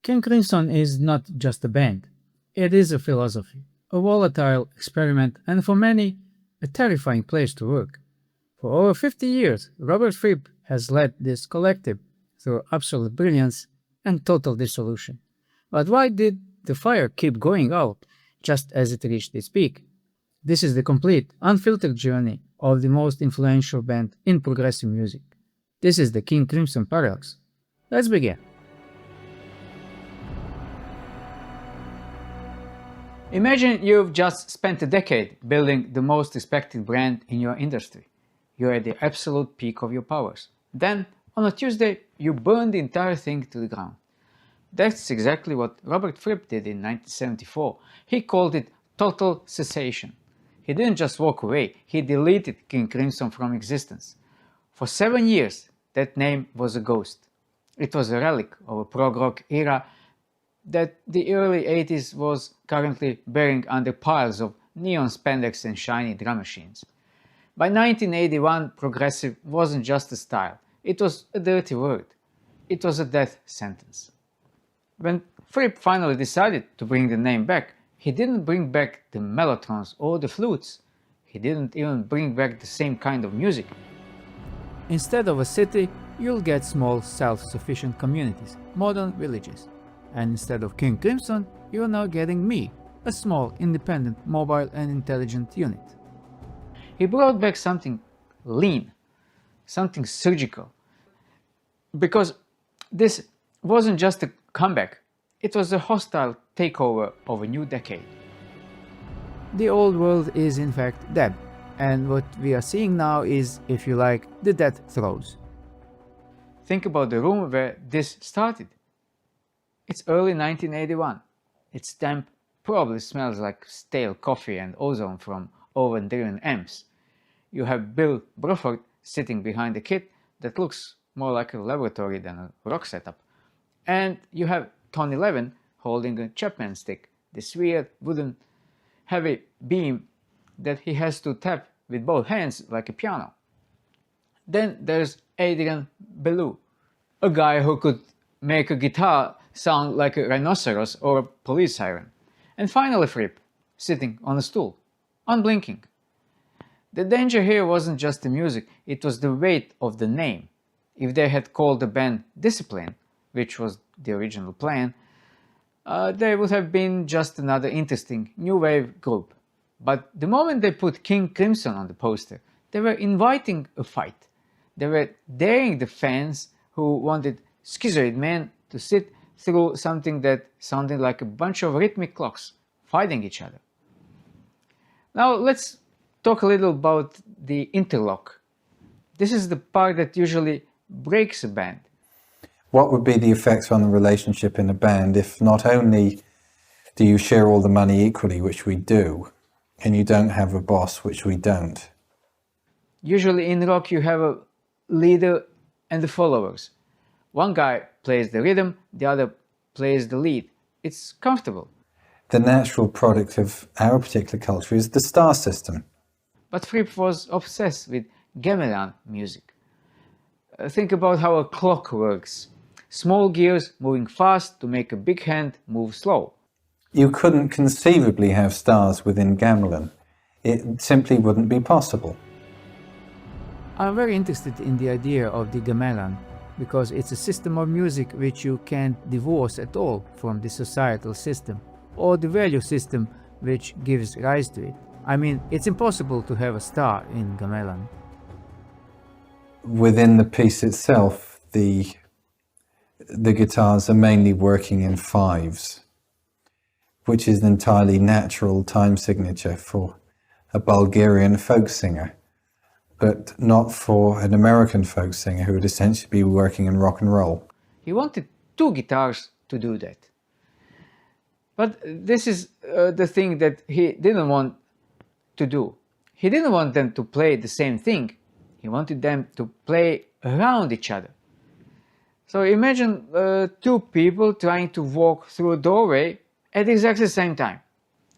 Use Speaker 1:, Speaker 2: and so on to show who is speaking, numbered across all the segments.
Speaker 1: King Crimson is not just a band, it is a philosophy, a volatile experiment, and for many, a terrifying place to work. For over 50 years, Robert Fripp has led this collective through absolute brilliance and total dissolution. But why did the fire keep going out just as it reached its peak? This is the complete, unfiltered journey of the most influential band in progressive music. This is the King Crimson Paradox. Let's begin. Imagine you've just spent a decade building the most respected brand in your industry. You're at the absolute peak of your powers. Then, on a Tuesday, you burn the entire thing to the ground. That's exactly what Robert Fripp did in 1974. He called it total cessation. He didn't just walk away, he deleted King Crimson from existence. For 7 years, that name was a ghost. It was a relic of a prog rock era that the early 80s was currently burying under piles of neon spandex and shiny drum machines. By 1981, progressive wasn't just a style, it was a dirty word. It was a death sentence. When Fripp finally decided to bring the name back, he didn't bring back the mellotrons or the flutes. He didn't even bring back the same kind of music. Instead of a city, you'll get small self-sufficient communities, modern villages. And instead of King Crimson, you're now getting me, a small, independent, mobile and intelligent unit. He brought back something lean, something surgical. Because this wasn't just a comeback, it was a hostile takeover of a new decade. The old world is in fact dead, and what we are seeing now is, if you like, the death throes. Think about the room where this started. It's early 1981. It's damp, probably smells like stale coffee and ozone from overdriven amps. You have Bill Bruford sitting behind a kit that looks more like a laboratory than a rock setup. And you have Tony Levin holding a Chapman stick, this weird wooden heavy beam that he has to tap with both hands like a piano. Then there's Adrian Belew, a guy who could make a guitar sound like a rhinoceros or a police siren. And finally Fripp, sitting on a stool, unblinking. The danger here wasn't just the music, it was the weight of the name. If they had called the band Discipline, which was the original plan, they would have been just another interesting new wave group. But the moment they put King Crimson on the poster, they were inviting a fight. They were daring the fans who wanted schizoid men to sit through something that sounded like a bunch of rhythmic clocks fighting each other. Now let's talk a little about the interlock. This is the part that usually breaks a band.
Speaker 2: What would be the effects on the relationship in a band if not only do you share all the money equally, which we do, and you don't have a boss, which we don't?
Speaker 1: Usually in rock you have a leader and the followers. One guy plays the rhythm, the other plays the lead. It's comfortable.
Speaker 2: The natural product of our particular culture is the star system.
Speaker 1: But Fripp was obsessed with gamelan music. Think about how a clock works. Small gears moving fast to make a big hand move slow.
Speaker 2: You couldn't conceivably have stars within gamelan. It simply wouldn't be possible.
Speaker 1: I'm very interested in the idea of the gamelan, because it's a system of music which you can't divorce at all from the societal system, or the value system which gives rise to it. I mean, it's impossible to have a star in gamelan.
Speaker 2: Within the piece itself, the guitars are mainly working in fives, which is an entirely natural time signature for a Bulgarian folk singer, but not for an American folk singer who would essentially be working in rock and roll.
Speaker 1: He wanted two guitars to do that. But this is the thing that he didn't want to do. He didn't want them to play the same thing. He wanted them to play around each other. So imagine two people trying to walk through a doorway at exactly the same time.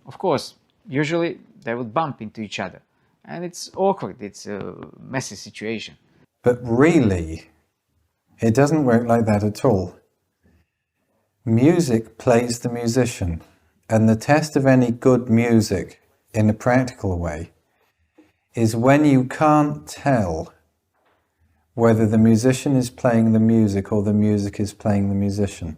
Speaker 1: Of course, usually they would bump into each other. And it's awkward, it's a messy situation.
Speaker 2: But really, it doesn't work like that at all. Music plays the musician, and the test of any good music in a practical way is when you can't tell whether the musician is playing the music or the music is playing the musician.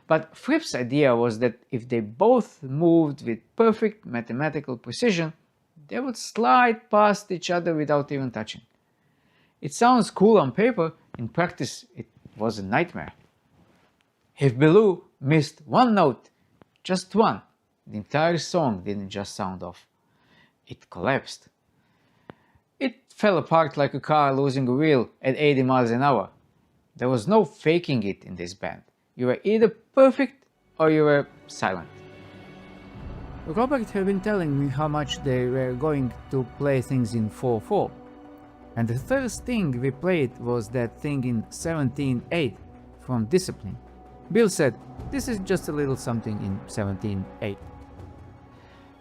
Speaker 1: But Fripp's idea was that if they both moved with perfect mathematical precision, they would slide past each other without even touching. It sounds cool on paper, in practice it was a nightmare. If Bilou missed one note, just one, the entire song didn't just sound off. It collapsed. It fell apart like a car losing a wheel at 80 miles an hour. There was no faking it in this band. You were either perfect or you were silent. Robert had been telling me how much they were going to play things in 4/4. And the first thing we played was that thing in 17/8 from Discipline. Bill said, this is just a little something in 17/8.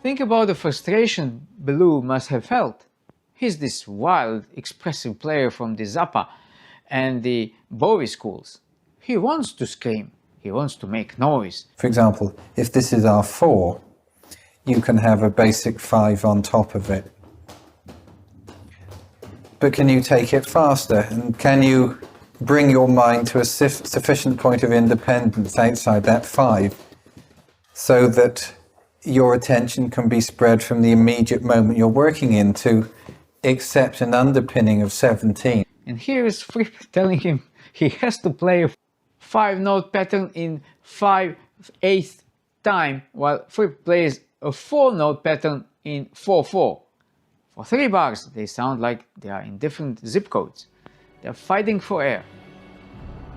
Speaker 1: Think about the frustration Bilou must have felt. He's this wild, expressive player from the Zappa and the Bowie schools. He wants to scream, he wants to make noise.
Speaker 2: For example, if this is R4, you can have a basic 5 on top of it. But can you take it faster? And can you bring your mind to a sufficient point of independence outside that 5 so that your attention can be spread from the immediate moment you're working in to accept an underpinning of 17?
Speaker 1: And here is Fripp telling him he has to play a 5-note pattern in 5/8 time, while Fripp plays a 4-note pattern in 4/4. For 3 bars, they sound like they are in different zip codes. They are fighting for air.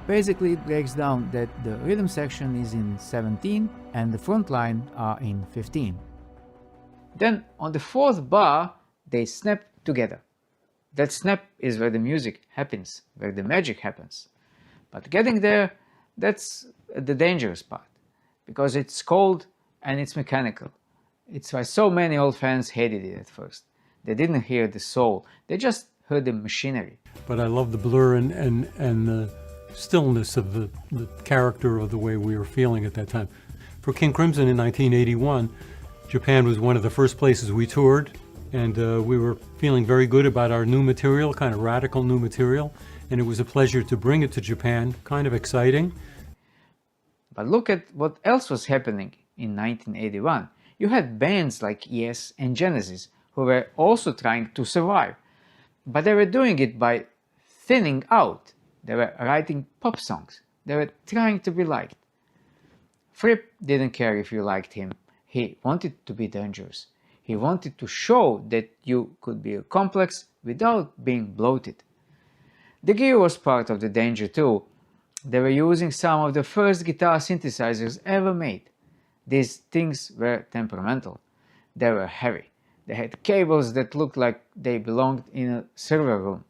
Speaker 1: Basically, it breaks down that the rhythm section is in 17 and the front line are in 15. Then, on the 4th bar, they snap together. That snap is where the music happens, where the magic happens. But getting there, that's the dangerous part, because it's cold and it's mechanical. It's why so many old fans hated it at first. They didn't hear the soul, they just heard the machinery.
Speaker 3: But I love the blur and the stillness of the character of the way we were feeling at that time. For King Crimson in 1981, Japan was one of the first places we toured, and we were feeling very good about our new material, kind of radical new material, and it was a pleasure to bring it to Japan, kind of exciting.
Speaker 1: But look at what else was happening in 1981. You had bands like Yes and Genesis who were also trying to survive, but they were doing it by thinning out. They were writing pop songs. They were trying to be liked. Fripp didn't care if you liked him. He wanted to be dangerous. He wanted to show that you could be complex without being bloated. The gear was part of the danger too. They were using some of the first guitar synthesizers ever made. These things were temperamental. They were heavy. They had cables that looked like they belonged in a server room.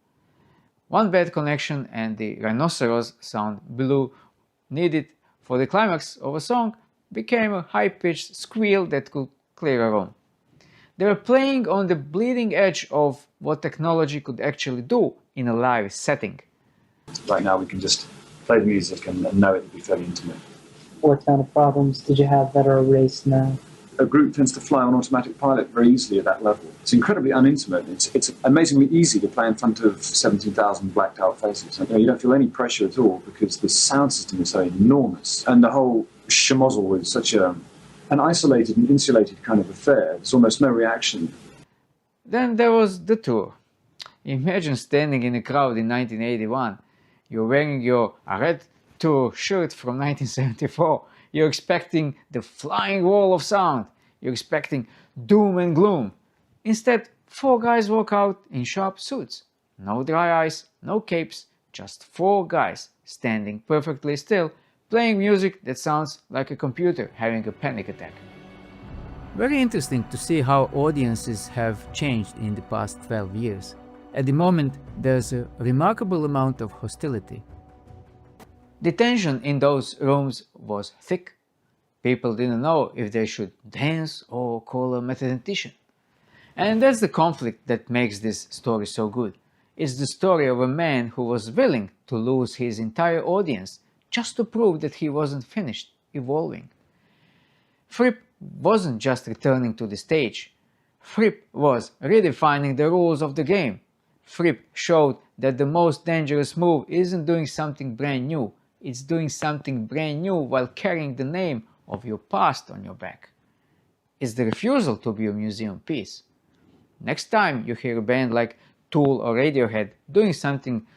Speaker 1: One bad connection and the rhinoceros sound Bilou needed for the climax of a song became a high-pitched squeal that could clear a room. They were playing on the bleeding edge of what technology could actually do in a live setting.
Speaker 4: Right now we can just play the music and know it will be fairly intimate.
Speaker 5: What kind of problems did you have that are erased now?
Speaker 4: A group tends to fly on automatic pilot very easily at that level. It's incredibly unintimate. It's amazingly easy to play in front of 17,000 blacked out faces. You don't feel any pressure at all because the sound system is so enormous. And the whole schmozzle is such an isolated and insulated kind of affair. There's almost no reaction.
Speaker 1: Then there was the tour. Imagine standing in a crowd in 1981. You're wearing your red tour shirt from 1974. You're expecting the flying wall of sound. You're expecting doom and gloom. Instead, 4 guys walk out in sharp suits. No dry eyes, no capes, just 4 guys standing perfectly still, playing music that sounds like a computer having a panic attack. Very interesting to see how audiences have changed in the past 12 years. At the moment, there's a remarkable amount of hostility. The tension in those rooms was thick. People didn't know if they should dance or call a mathematician. And that's the conflict that makes this story so good. It's the story of a man who was willing to lose his entire audience just to prove that he wasn't finished evolving. Fripp wasn't just returning to the stage. Fripp was redefining the rules of the game. Fripp showed that the most dangerous move isn't doing something brand new, it's doing something brand new while carrying the name of your past on your back. It's the refusal to be a museum piece. Next time you hear a band like Tool or Radiohead doing something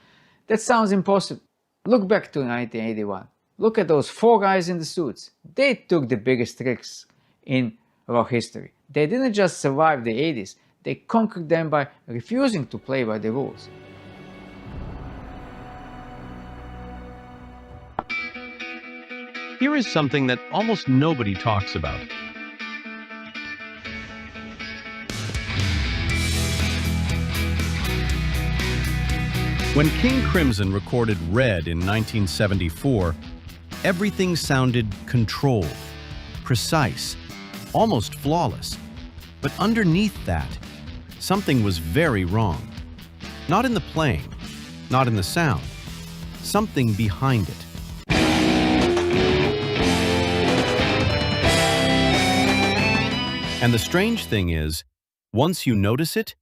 Speaker 1: that sounds impossible, look back to 1981. Look at those 4 guys in the suits. They took the biggest risks in rock history. They didn't just survive the 80s, they conquered them by refusing to play by the rules.
Speaker 6: Here is something that almost nobody talks about. When King Crimson recorded Red in 1974, everything sounded controlled, precise, almost flawless. But underneath that, something was very wrong. Not in the playing, not in the sound, something behind it. And the strange thing is, once you notice it,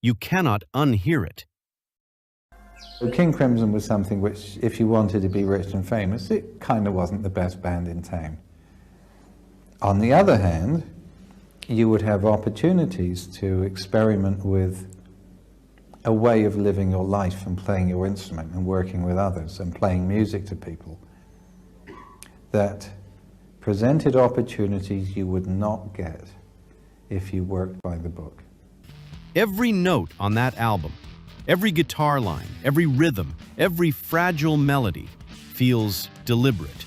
Speaker 6: you cannot unhear it.
Speaker 2: So King Crimson was something which, if you wanted to be rich and famous, it kind of wasn't the best band in town. On the other hand, you would have opportunities to experiment with a way of living your life and playing your instrument and working with others and playing music to people that presented opportunities you would not get if you worked by the book.
Speaker 6: Every note on that album, every guitar line, every rhythm, every fragile melody feels deliberate,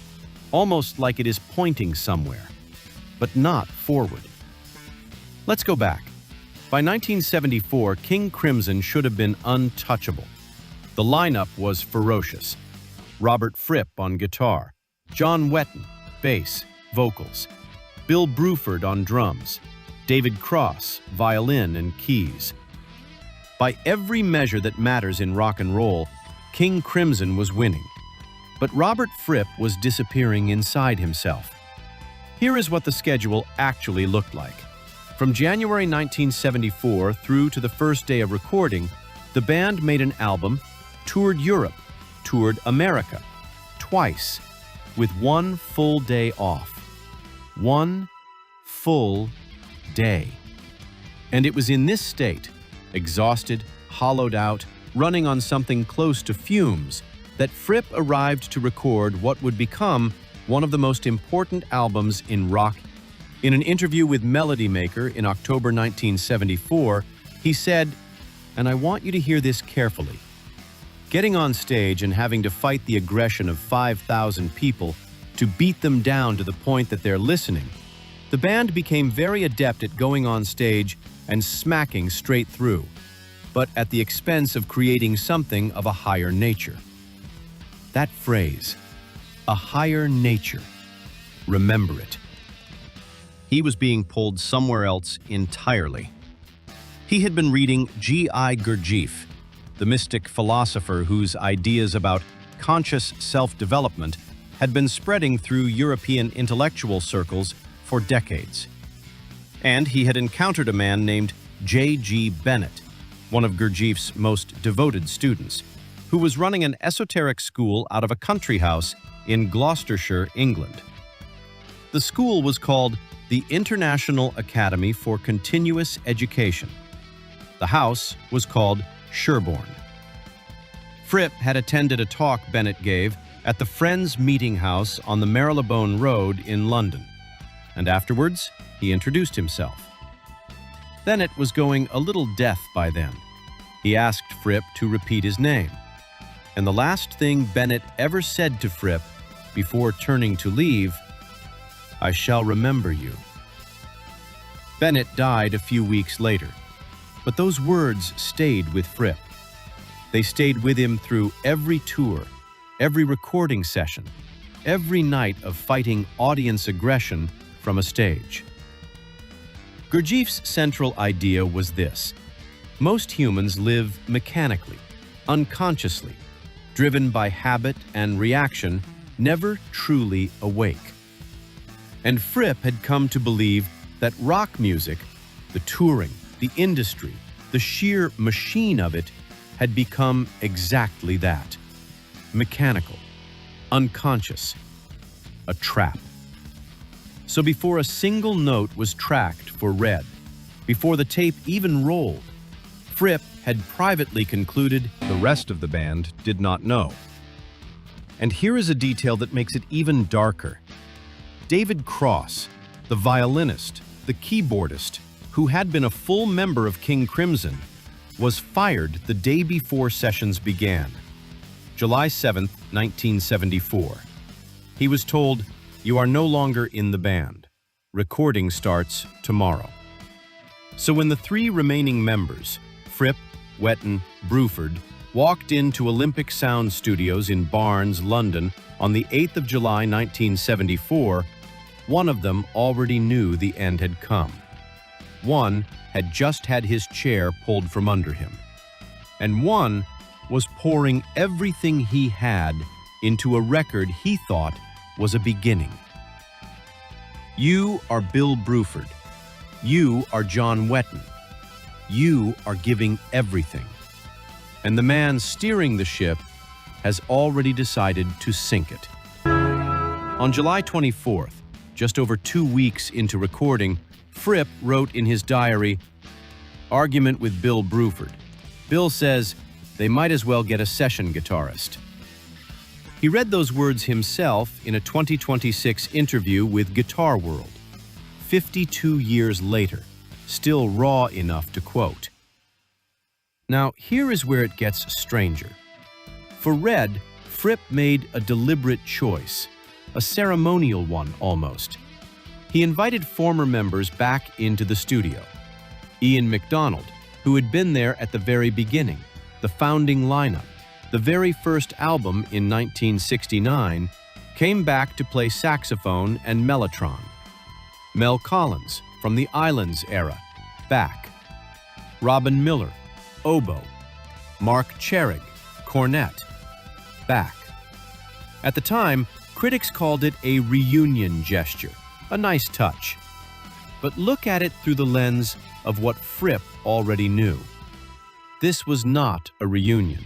Speaker 6: almost like it is pointing somewhere, but not forward. Let's go back. By 1974, King Crimson should have been untouchable. The lineup was ferocious. Robert Fripp on guitar, John Wetton, bass, vocals, Bill Bruford on drums, David Cross, violin and keys. By every measure that matters in rock and roll, King Crimson was winning. But Robert Fripp was disappearing inside himself. Here is what the schedule actually looked like. From January 1974 through to the first day of recording, the band made an album, toured Europe, toured America, twice, with 1 full day off. 1 full day. And it was in this state, exhausted, hollowed out, running on something close to fumes, that Fripp arrived to record what would become one of the most important albums in rock. In an interview with Melody Maker in October 1974, he said, and I want you to hear this carefully, getting on stage and having to fight the aggression of 5,000 people to beat them down to the point that they're listening, the band became very adept at going on stage and smacking straight through, but at the expense of creating something of a higher nature. That phrase, a higher nature, remember it. He was being pulled somewhere else entirely. He had been reading G.I. Gurdjieff, the mystic philosopher whose ideas about conscious self-development had been spreading through European intellectual circles for decades. And he had encountered a man named J.G. Bennett, one of Gurdjieff's most devoted students, who was running an esoteric school out of a country house in Gloucestershire, England. The school was called the International Academy for Continuous Education. The house was called Sherborne. Fripp had attended a talk Bennett gave at the Friends Meeting House on the Marylebone Road in London, and afterwards he introduced himself. Bennett was going a little deaf by then. He asked Fripp to repeat his name, and the last thing Bennett ever said to Fripp before turning to leave, I shall remember you. Bennett died a few weeks later, but those words stayed with Fripp. They stayed with him through every tour, every recording session, every night of fighting audience aggression from a stage. Gurdjieff's central idea was this: most humans live mechanically, unconsciously, driven by habit and reaction, never truly awake. And Fripp had come to believe that rock music, the touring, the industry, the sheer machine of it, had become exactly that. Mechanical, unconscious, a trap. So before a single note was tracked for Red, before the tape even rolled, Fripp had privately concluded the rest of the band did not know. And here is a detail that makes it even darker. David Cross, the violinist, the keyboardist, who had been a full member of King Crimson, was fired the day before sessions began, July 7, 1974. He was told, "You are no longer in the band. Recording starts tomorrow." So when the three remaining members, Fripp, Wetton, Bruford, walked into Olympic Sound Studios in Barnes, London, on the 8th of July, 1974, one of them already knew the end had come. One had just had his chair pulled from under him. And one was pouring everything he had into a record he thought was a beginning. You are Bill Bruford. You are John Wetton. You are giving everything. And the man steering the ship has already decided to sink it. On July 24th, just over 2 weeks into recording, Fripp wrote in his diary, "Argument with Bill Bruford. Bill says they might as well get a session guitarist." He read those words himself in a 2026 interview with Guitar World, 52 years later, still raw enough to quote. Now, here is where it gets stranger. For Red, Fripp made a deliberate choice, a ceremonial one almost. He invited former members back into the studio. Ian MacDonald, who had been there at the very beginning, the founding lineup, the very first album in 1969, came back to play saxophone and mellotron. Mel Collins, from the Islands era, back. Robin Miller, oboe. Mark Cherig, cornet, back. At the time, critics called it a reunion gesture, a nice touch. But look at it through the lens of what Fripp already knew. This was not a reunion.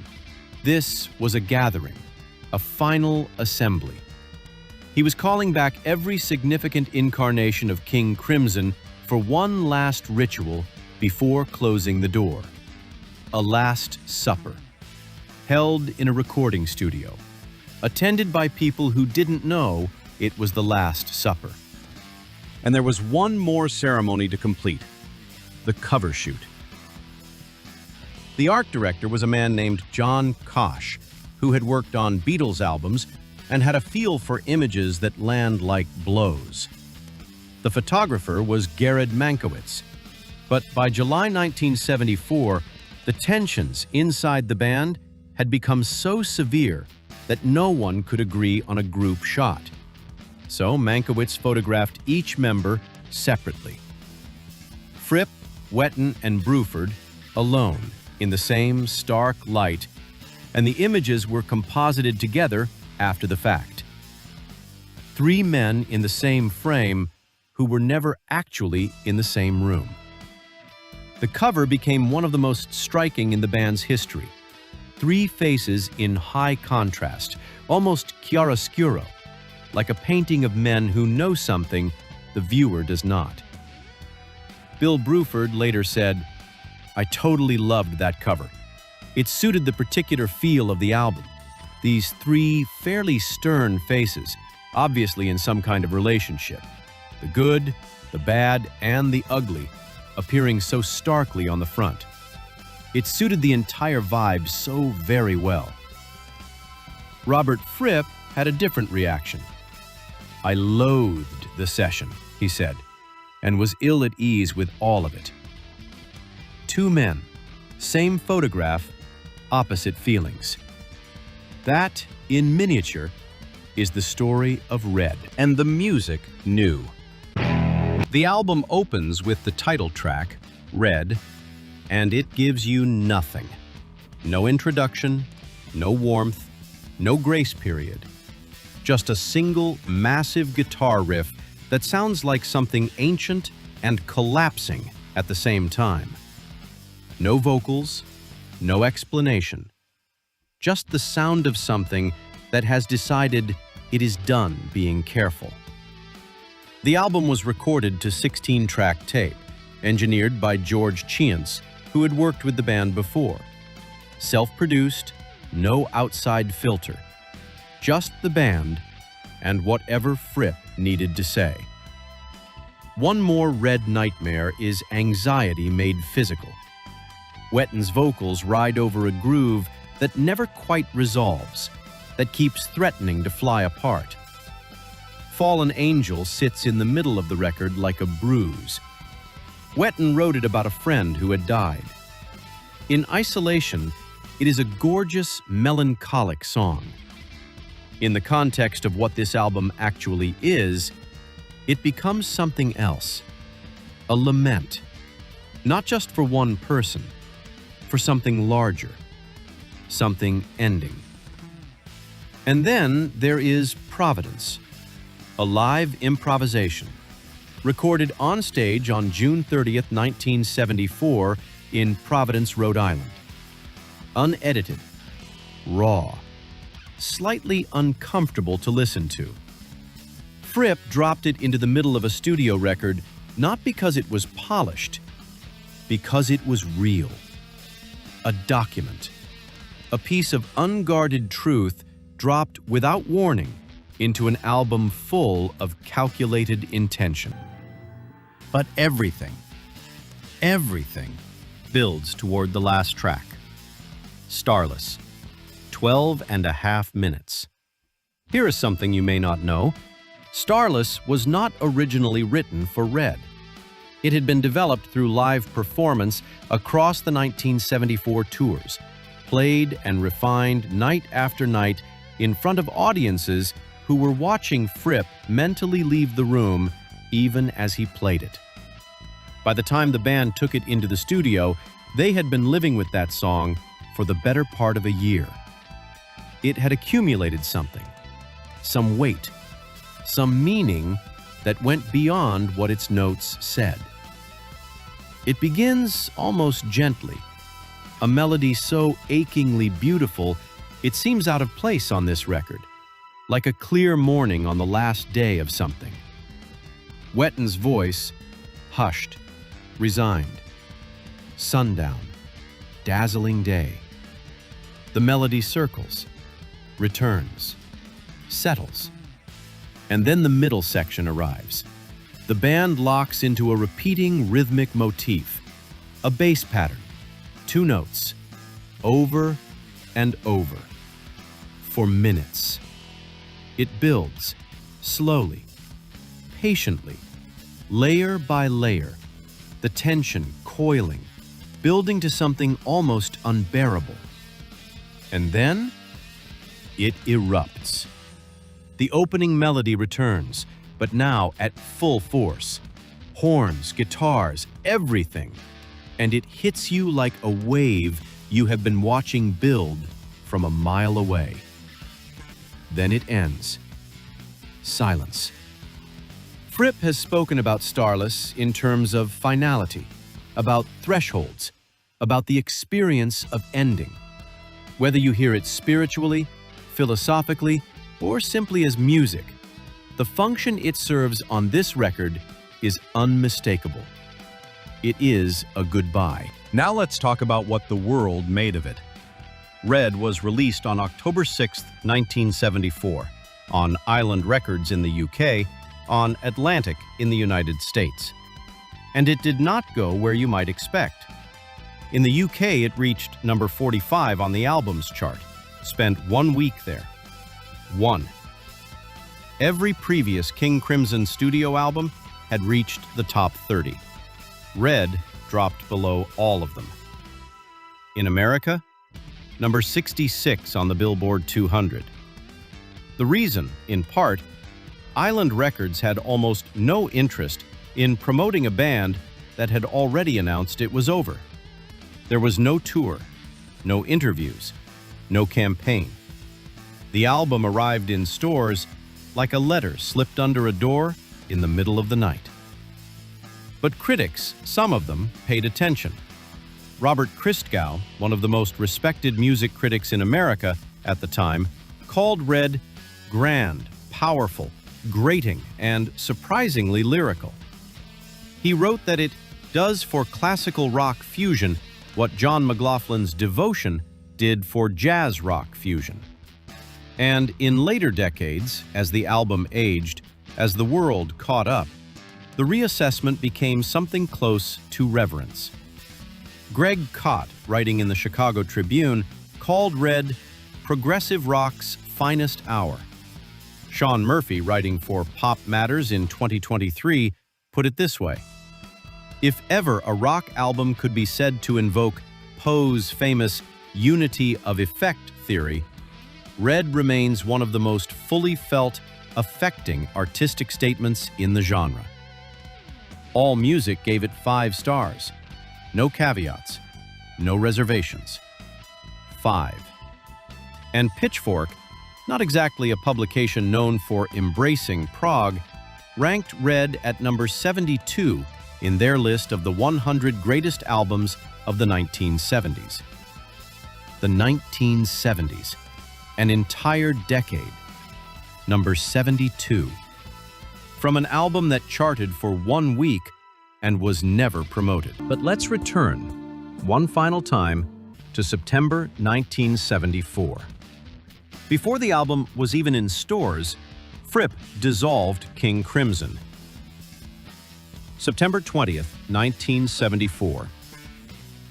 Speaker 6: This was a gathering, a final assembly. He was calling back every significant incarnation of King Crimson for one last ritual before closing the door. A last supper, held in a recording studio, attended by people who didn't know it was the Last Supper. And there was one more ceremony to complete, the cover shoot. The art director was a man named John Kosh, who had worked on Beatles albums and had a feel for images that land like blows. The photographer was Gerard Mankiewicz, but by July 1974, the tensions inside the band had become so severe that no one could agree on a group shot. So Mankiewicz photographed each member separately. Fripp, Wetton, and Bruford alone in the same stark light, and the images were composited together after the fact. 3 men in the same frame who were never actually in the same room. The cover became one of the most striking in the band's history. 3 faces in high contrast, almost chiaroscuro, like a painting of men who know something the viewer does not. Bill Bruford later said, "I totally loved that cover. It suited the particular feel of the album. These 3 fairly stern faces, obviously in some kind of relationship. The good, the bad, and the ugly, appearing so starkly on the front. It suited the entire vibe so very well." Robert Fripp had a different reaction. "I loathed the session," he said, and was ill at ease with all of it. 2 men, same photograph, opposite feelings. That, in miniature, is the story of Red, and the music new. The album opens with the title track, Red, and it gives you nothing. No introduction, no warmth, no grace period. just a single, massive guitar riff that sounds like something ancient and collapsing at the same time. No vocals, no explanation. Just the sound of something that has decided it is done being careful. The album was recorded to 16-track tape, engineered by George Chiance, who had worked with the band before. Self-produced, no outside filter. Just the band and whatever Fripp needed to say. One More Red Nightmare is anxiety made physical. Wetton's vocals ride over a groove that never quite resolves, that keeps threatening to fly apart. Fallen Angel sits in the middle of the record like a bruise. Wetton wrote it about a friend who had died. In isolation, it is a gorgeous, melancholic song. In the context of what this album actually is, it becomes something else. A lament. Not just for one person, for something larger. Something ending. And then there is Providence, a live improvisation, recorded on stage on June 30th, 1974 in Providence, Rhode Island. Unedited, raw, slightly uncomfortable to listen to. Fripp dropped it into the middle of a studio record not because it was polished, because it was real. A document, a piece of unguarded truth dropped without warning into an album full of calculated intention. But everything builds toward the last track. Starless, 12.5 minutes. Here is something you may not know. Starless was not originally written for Red. It had been developed through live performance across the 1974 tours, played and refined night after night in front of audiences who were watching Fripp mentally leave the room even as he played it. By the time the band took it into the studio, they had been living with that song for the better part of a year. It had accumulated something, some weight, some meaning that went beyond what its notes said. It begins almost gently, a melody so achingly beautiful it seems out of place on this record, like a clear morning on the last day of something. Wetton's voice, hushed, resigned. Sundown, dazzling day. The melody circles, returns, settles. And then the middle section arrives. The band locks into a repeating rhythmic motif, a bass pattern, 2 notes, over and over, for minutes. It builds, slowly, patiently, layer by layer, the tension coiling, building to something almost unbearable. And then, it erupts. The opening melody returns, but now at full force. Horns, guitars, everything. And it hits you like a wave you have been watching build from a mile away. Then it ends. Silence. Fripp has spoken about Starless in terms of finality, about thresholds, about the experience of ending. Whether you hear it spiritually, philosophically, or simply as music, the function it serves on this record is unmistakable. It is a goodbye.
Speaker 7: Now let's talk about what the world made of it. Red was released on October 6, 1974, on Island Records in the UK, on Atlantic in the United States. And it did not go where you might expect. In the UK, it reached number 45 on the albums chart, spent 1 week there. 1. Every previous King Crimson studio album had reached the top 30. Red dropped below all of them. In America, number 66 on the Billboard 200. The reason, in part, Island Records had almost no interest in promoting a band that had already announced it was over. There was no tour, no interviews, no campaign. The album arrived in stores like a letter slipped under a door in the middle of the night. But critics, some of them, paid attention. Robert Christgau, one of the most respected music critics in America at the time, called Red grand, powerful, grating, and surprisingly lyrical. He wrote that it does for classical rock fusion what John McLaughlin's Devotion did for jazz rock fusion. And in later decades, as the album aged, as the world caught up, the reassessment became something close to reverence. Greg Kot, writing in the Chicago Tribune, called Red progressive rock's finest hour. Sean Murphy, writing for Pop Matters in 2023, put it this way: if ever a rock album could be said to invoke Poe's famous unity of effect theory, Red remains one of the most fully felt, affecting artistic statements in the genre. AllMusic gave it 5 stars. No caveats, no reservations. 5. And Pitchfork, not exactly a publication known for embracing prog, ranked Red at number 72 in their list of the 100 greatest albums of the 1970s. The 1970s, an entire decade. Number 72. From an album that charted for 1 week and was never promoted. But let's return, one final time, to September 1974. Before the album was even in stores, Fripp dissolved King Crimson. September 20th, 1974.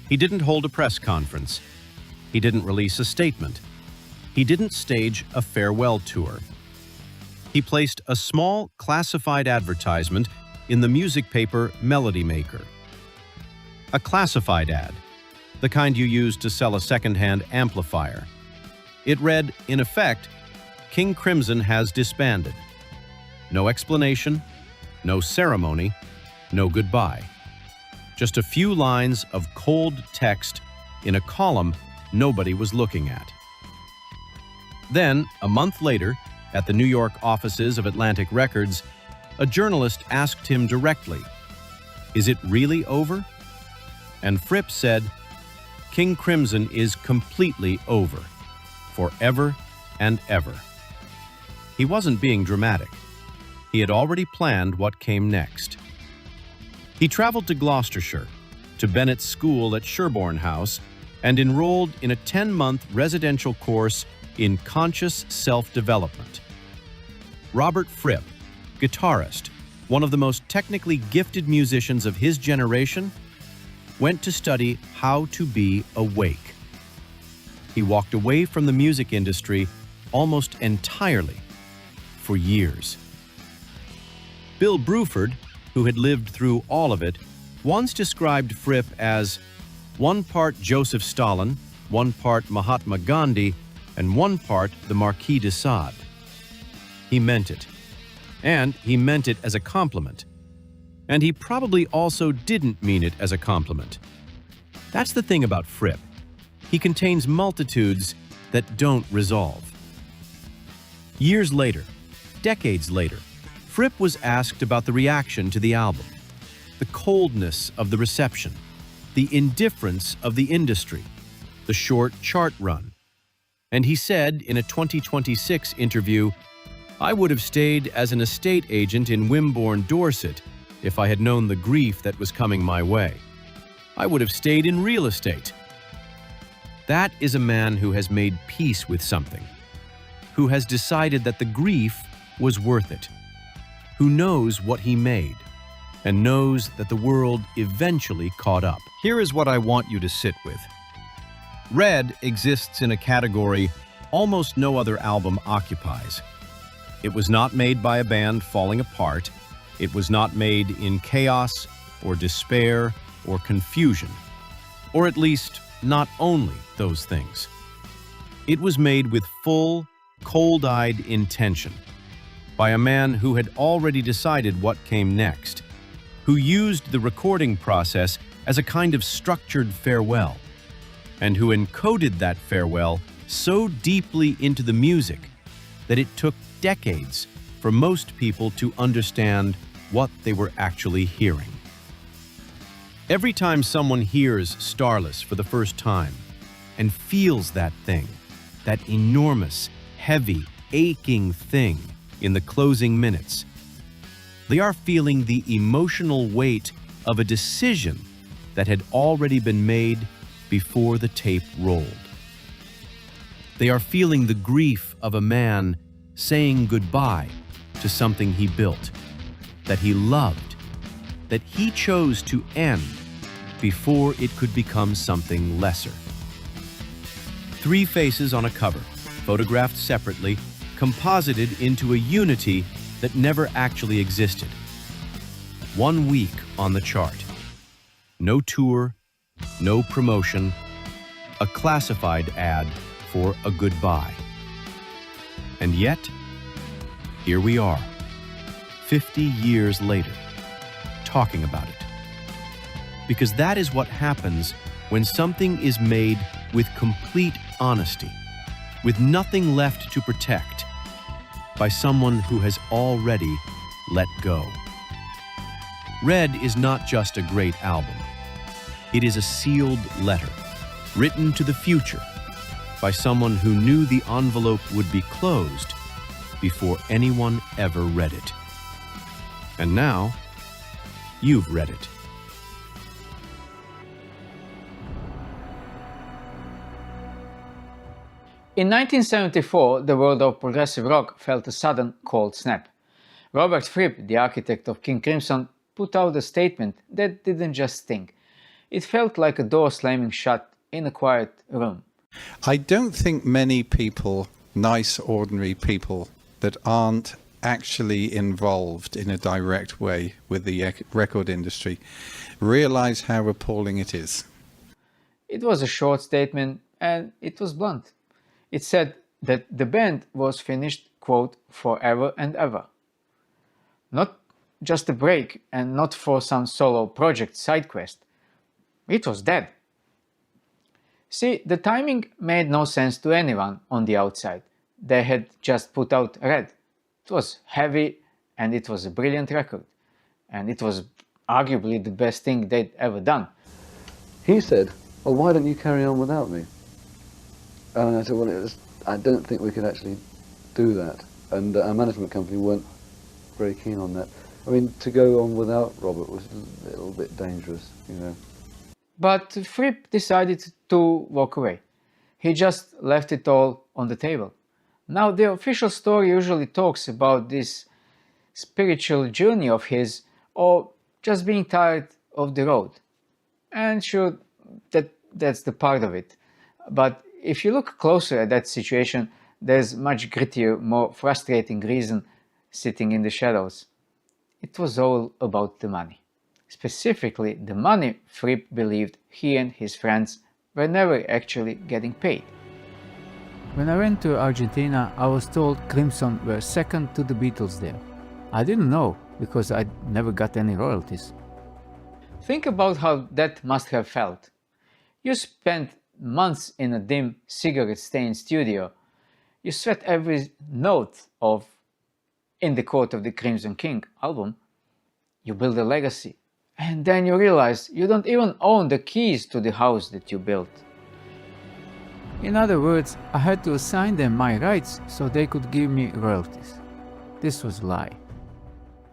Speaker 7: He didn't hold a press conference. He didn't release a statement. He didn't stage a farewell tour. He placed a small classified advertisement in the music paper Melody Maker. A classified ad, the kind you use to sell a second-hand amplifier. It read, in effect, King Crimson has disbanded. No explanation, no ceremony, no goodbye. Just a few lines of cold text in a column nobody was looking at. Then, a month later, at the New York offices of Atlantic Records, a journalist asked him directly, "Is it really over?" And Fripp said, "King Crimson is completely over, forever and ever." He wasn't being dramatic. He had already planned what came next. He traveled to Gloucestershire, to Bennett's School at Sherborne House, and enrolled in a 10-month residential course in conscious self-development. Robert Fripp, guitarist, one of the most technically gifted musicians of his generation, went to study how to be awake. He walked away from the music industry almost entirely for years. Bill Bruford, who had lived through all of it, once described Fripp as 1 part Joseph Stalin, 1 part Mahatma Gandhi, and 1 part the Marquis de Sade. He meant it. And he meant it as a compliment. And he probably also didn't mean it as a compliment. That's the thing about Fripp. He contains multitudes that don't resolve. Years later, decades later, Fripp was asked about the reaction to the album, the coldness of the reception, the indifference of the industry, the short chart run. And he said in a 2026 interview, "I would have stayed as an estate agent in Wimborne, Dorset, if I had known the grief that was coming my way. I would have stayed in real estate." That is a man who has made peace with something, who has decided that the grief was worth it, who knows what he made, and knows that the world eventually caught up. Here is what I want you to sit with. Red exists in a category almost no other album occupies. It was not made by a band falling apart. It was not made in chaos or despair or confusion, or at least not only those things. It was made with full, cold-eyed intention by a man who had already decided what came next, who used the recording process as a kind of structured farewell, and who encoded that farewell so deeply into the music
Speaker 6: that it took decades for most people to understand what they were actually hearing. Every time someone hears Starless for the first time and feels that thing, that enormous, heavy, aching thing in the closing minutes, they are feeling the emotional weight of a decision that had already been made before the tape rolled. They are feeling the grief of a man saying goodbye to something he built, that he loved, that he chose to end before it could become something lesser. Three faces on a cover, photographed separately, composited into a unity that never actually existed. 1 week on the chart. No tour, no promotion, a classified ad for a goodbye. And yet, here we are, 50 years later, talking about it. Because that is what happens when something is made with complete honesty, with nothing left to protect, by someone who has already let go. Red is not just a great album. It is a sealed letter, written to the future by someone who knew the envelope would be closed before anyone ever read it. And now, you've read it.
Speaker 1: In 1974, the world of progressive rock felt a sudden cold snap. Robert Fripp, the architect of King Crimson, put out a statement that didn't just sting. It felt like a door slamming shut in a quiet room.
Speaker 2: I don't think many people, nice, ordinary people, that aren't actually involved in a direct way with the record industry realize how appalling it is.
Speaker 1: It was a short statement and it was blunt. It said that the band was finished, quote, forever and ever. Not just a break and not for some solo project side quest. It was dead. See, the timing made no sense to anyone on the outside. They had just put out Red. It was heavy and it was a brilliant record. And it was arguably the best thing they'd ever done.
Speaker 8: He said, well, why don't you carry on without me? And I said, well, I don't think we could actually do that. And our management company weren't very keen on that. I mean, to go on without Robert was a little bit dangerous, you know.
Speaker 1: But Fripp decided to walk away. He just left it all on the table. Now, the official story usually talks about this spiritual journey of his, or just being tired of the road. And sure, that's the part of it. But if you look closer at that situation, there's much grittier, more frustrating reason sitting in the shadows. It was all about the money. Specifically, the money Fripp believed he and his friends were never actually getting paid. When I went to Argentina, I was told Crimson were second to the Beatles there. I didn't know, because I never got any royalties. Think about how that must have felt. You spent months in a dim, cigarette-stained studio. You sweat every note of In the Court of the Crimson King album. You build a legacy. And then you realize you don't even own the keys to the house that you built. In other words, I had to assign them my rights so they could give me royalties. This was a lie.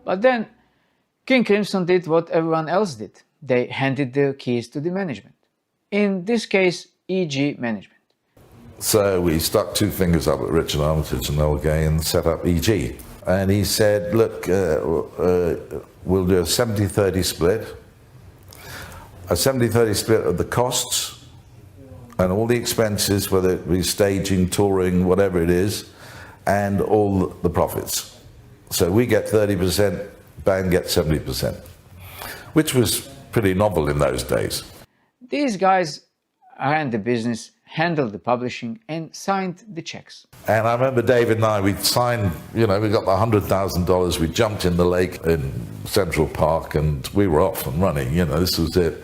Speaker 1: But then, King Crimson did what everyone else did. They handed the keys to the management. In this case, EG Management.
Speaker 9: So we stuck two fingers up at Richard Armitage and Noel Gay and set up EG. And he said, look, we'll do a 70-30 split. A 70-30 split of the costs and all the expenses, whether it be staging, touring, whatever it is, and all the profits. So we get 30%, band gets 70%, which was pretty novel in those days.
Speaker 1: These guys ran the business, handled the publishing, and signed the checks.
Speaker 9: And I remember David and I, we signed, you know, we got the $100,000, we jumped in the lake in Central Park, and we were off and running, you know, this was it.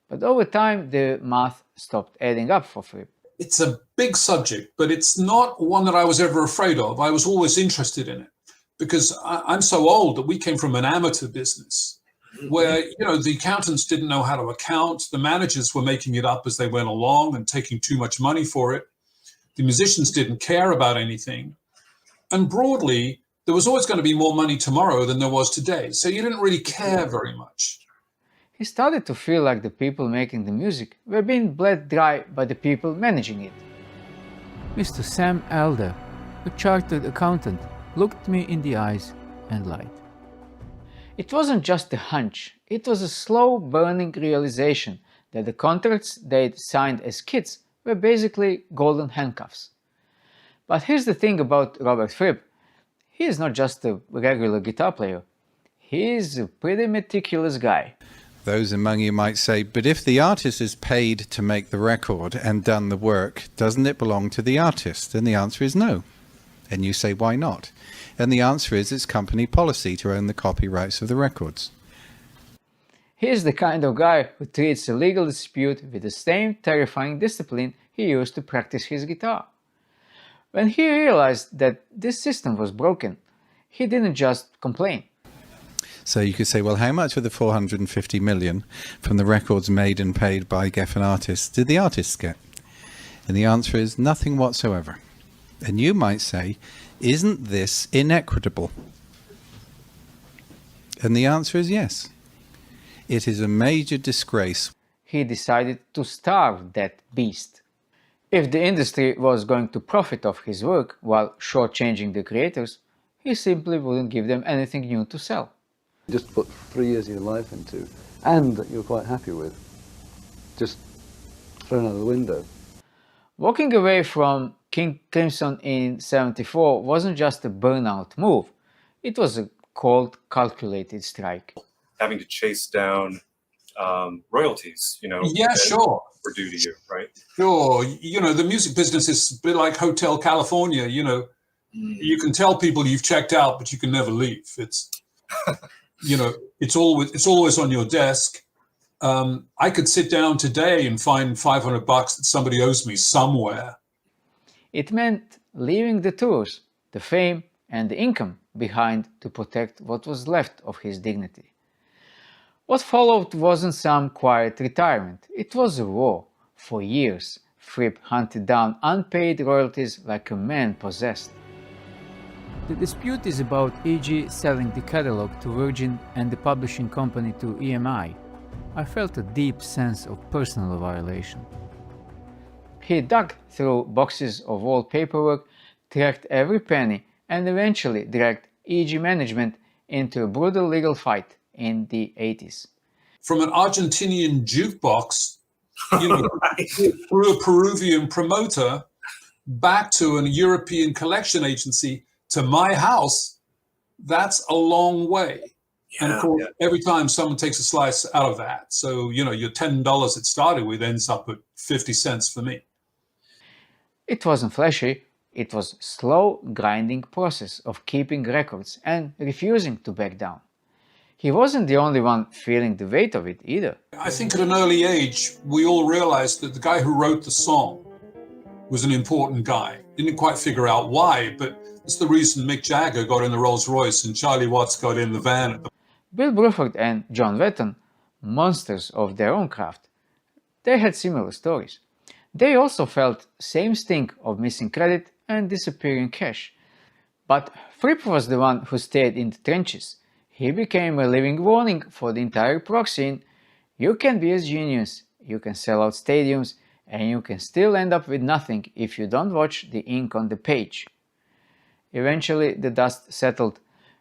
Speaker 1: But over time, the math stopped adding up for Fripp.
Speaker 10: It's a big subject, but it's not one that I was ever afraid of. I was always interested in it because I'm so old that we came from an amateur business where, the accountants didn't know how to account. The managers were making it up as they went along and taking too much money for it. The musicians didn't care about anything. And broadly, there was always going to be more money tomorrow than there was today. So you didn't really care very much.
Speaker 1: He started to feel like the people making the music were being bled dry by the people managing it. Mr. Sam Elder, a chartered accountant, looked me in the eyes and lied. It wasn't just a hunch, it was a slow burning realization that the contracts they'd signed as kids were basically golden handcuffs. But here's the thing about Robert Fripp. He is not just a regular guitar player. He is a pretty meticulous guy.
Speaker 2: Those among you might say, but if the artist is paid to make the record and done the work, doesn't it belong to the artist? And the answer is no. And you say, why not? And the answer is it's company policy to own the copyrights of the records.
Speaker 1: He is the kind of guy who treats a legal dispute with the same terrifying discipline he used to practice his guitar. When he realized that this system was broken, he didn't just complain.
Speaker 2: So you could say, well, how much of the 450 million from the records made and paid by Geffen artists did the artists get? And the answer is nothing whatsoever. And you might say, isn't this inequitable? And the answer is yes. It is a major disgrace.
Speaker 1: He decided to starve that beast. If the industry was going to profit off his work while shortchanging the creators, he simply wouldn't give them anything new to sell.
Speaker 8: Just put 3 years of your life into, and that you're quite happy with, just thrown out of the window.
Speaker 1: Walking away from King Crimson in '74 wasn't just a burnout move, it was a cold, calculated strike.
Speaker 11: Having to chase down royalties,
Speaker 10: Yeah, sure.
Speaker 11: Were due to you, right?
Speaker 10: Sure. The music business is a bit like Hotel California. You can tell people you've checked out, but you can never leave. It's, it's always on your desk. I could sit down today and find $500 that somebody owes me somewhere.
Speaker 1: It meant leaving the tours, the fame, and the income behind to protect what was left of his dignity. What followed wasn't some quiet retirement, it was a war. For years, Fripp hunted down unpaid royalties like a man possessed. The dispute is about E.G. selling the catalog to Virgin and the publishing company to EMI. I felt a deep sense of personal violation. He dug through boxes of old paperwork, tracked every penny, and eventually dragged E.G. management into a brutal legal fight in the 80s.
Speaker 10: From an Argentinian jukebox, through a Peruvian promoter, back to an European collection agency, to my house, that's a long way. Yeah, and of course, every time someone takes a slice out of that. So, your $10 it started with ends up at 50 cents for me.
Speaker 1: It wasn't flashy. It was a slow, grinding process of keeping records and refusing to back down. He wasn't the only one feeling the weight of it either.
Speaker 10: I think at an early age, we all realized that the guy who wrote the song was an important guy. Didn't quite figure out why, but it's the reason Mick Jagger got in the Rolls Royce and Charlie Watts got in the van.
Speaker 1: Bill Bruford and John Wetton, monsters of their own craft, they had similar stories. They also felt same sting of missing credit and disappearing cash. But Fripp was the one who stayed in the trenches. He became a living warning for the entire prog scene. You can be a genius, you can sell out stadiums, and you can still end up with nothing if you don't watch the ink on the page. Eventually the dust settled.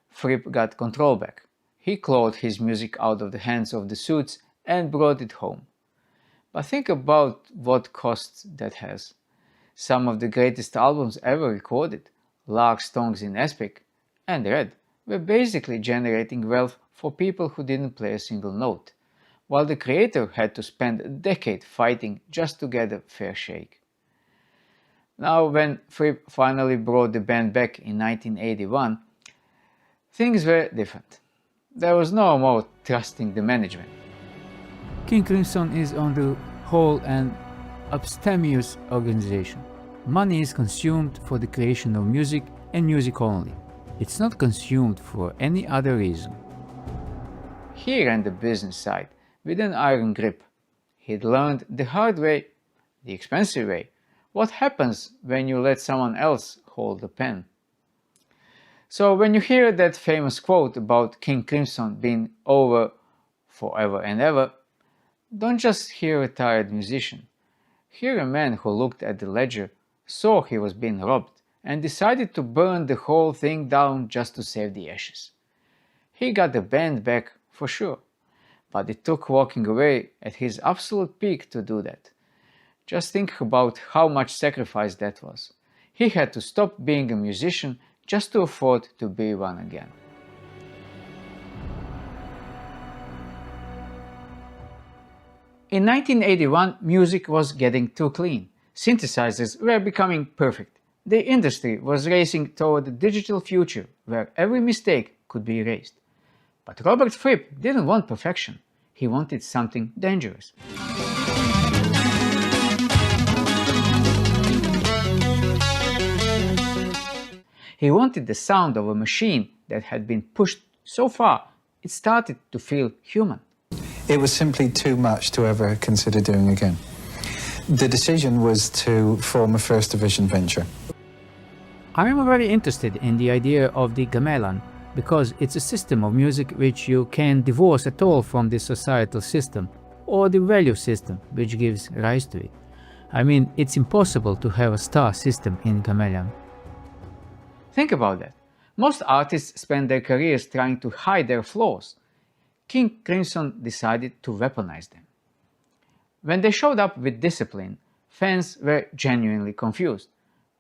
Speaker 1: Fripp got control back. He clawed his music out of the hands of the suits and brought it home. But think about what costs that has. Some of the greatest albums ever recorded, Lark, Stones in Aspic and Red, were basically generating wealth for people who didn't play a single note, while the creator had to spend a decade fighting just to get a fair shake. Now, when Fripp finally brought the band back in 1981, things were different. There was no more trusting the management. King Crimson is on the whole an abstemious organization. Money is consumed for the creation of music and music only. It's not consumed for any other reason. He ran the business side with an iron grip. He'd learned the hard way, the expensive way, what happens when you let someone else hold the pen. So when you hear that famous quote about King Crimson being over forever and ever, don't just hear a tired musician. Hear a man who looked at the ledger, saw he was being robbed, and decided to burn the whole thing down just to save the ashes. He got the band back for sure, but it took walking away at his absolute peak to do that. Just think about how much sacrifice that was. He had to stop being a musician just to afford to be one again. In 1981, music was getting too clean. Synthesizers were becoming perfect. The industry was racing toward a digital future where every mistake could be erased. But Robert Fripp didn't want perfection. He wanted something dangerous. He wanted the sound of a machine that had been pushed so far it started to feel human.
Speaker 2: It was simply too much to ever consider doing again. The decision was to form a first division venture.
Speaker 1: I am very interested in the idea of the gamelan because it's a system of music which you can divorce at all from the societal system or the value system which gives rise to it. I mean, it's impossible to have a star system in gamelan. Think about that. Most artists spend their careers trying to hide their flaws. King Crimson decided to weaponize them. When they showed up with Discipline, fans were genuinely confused.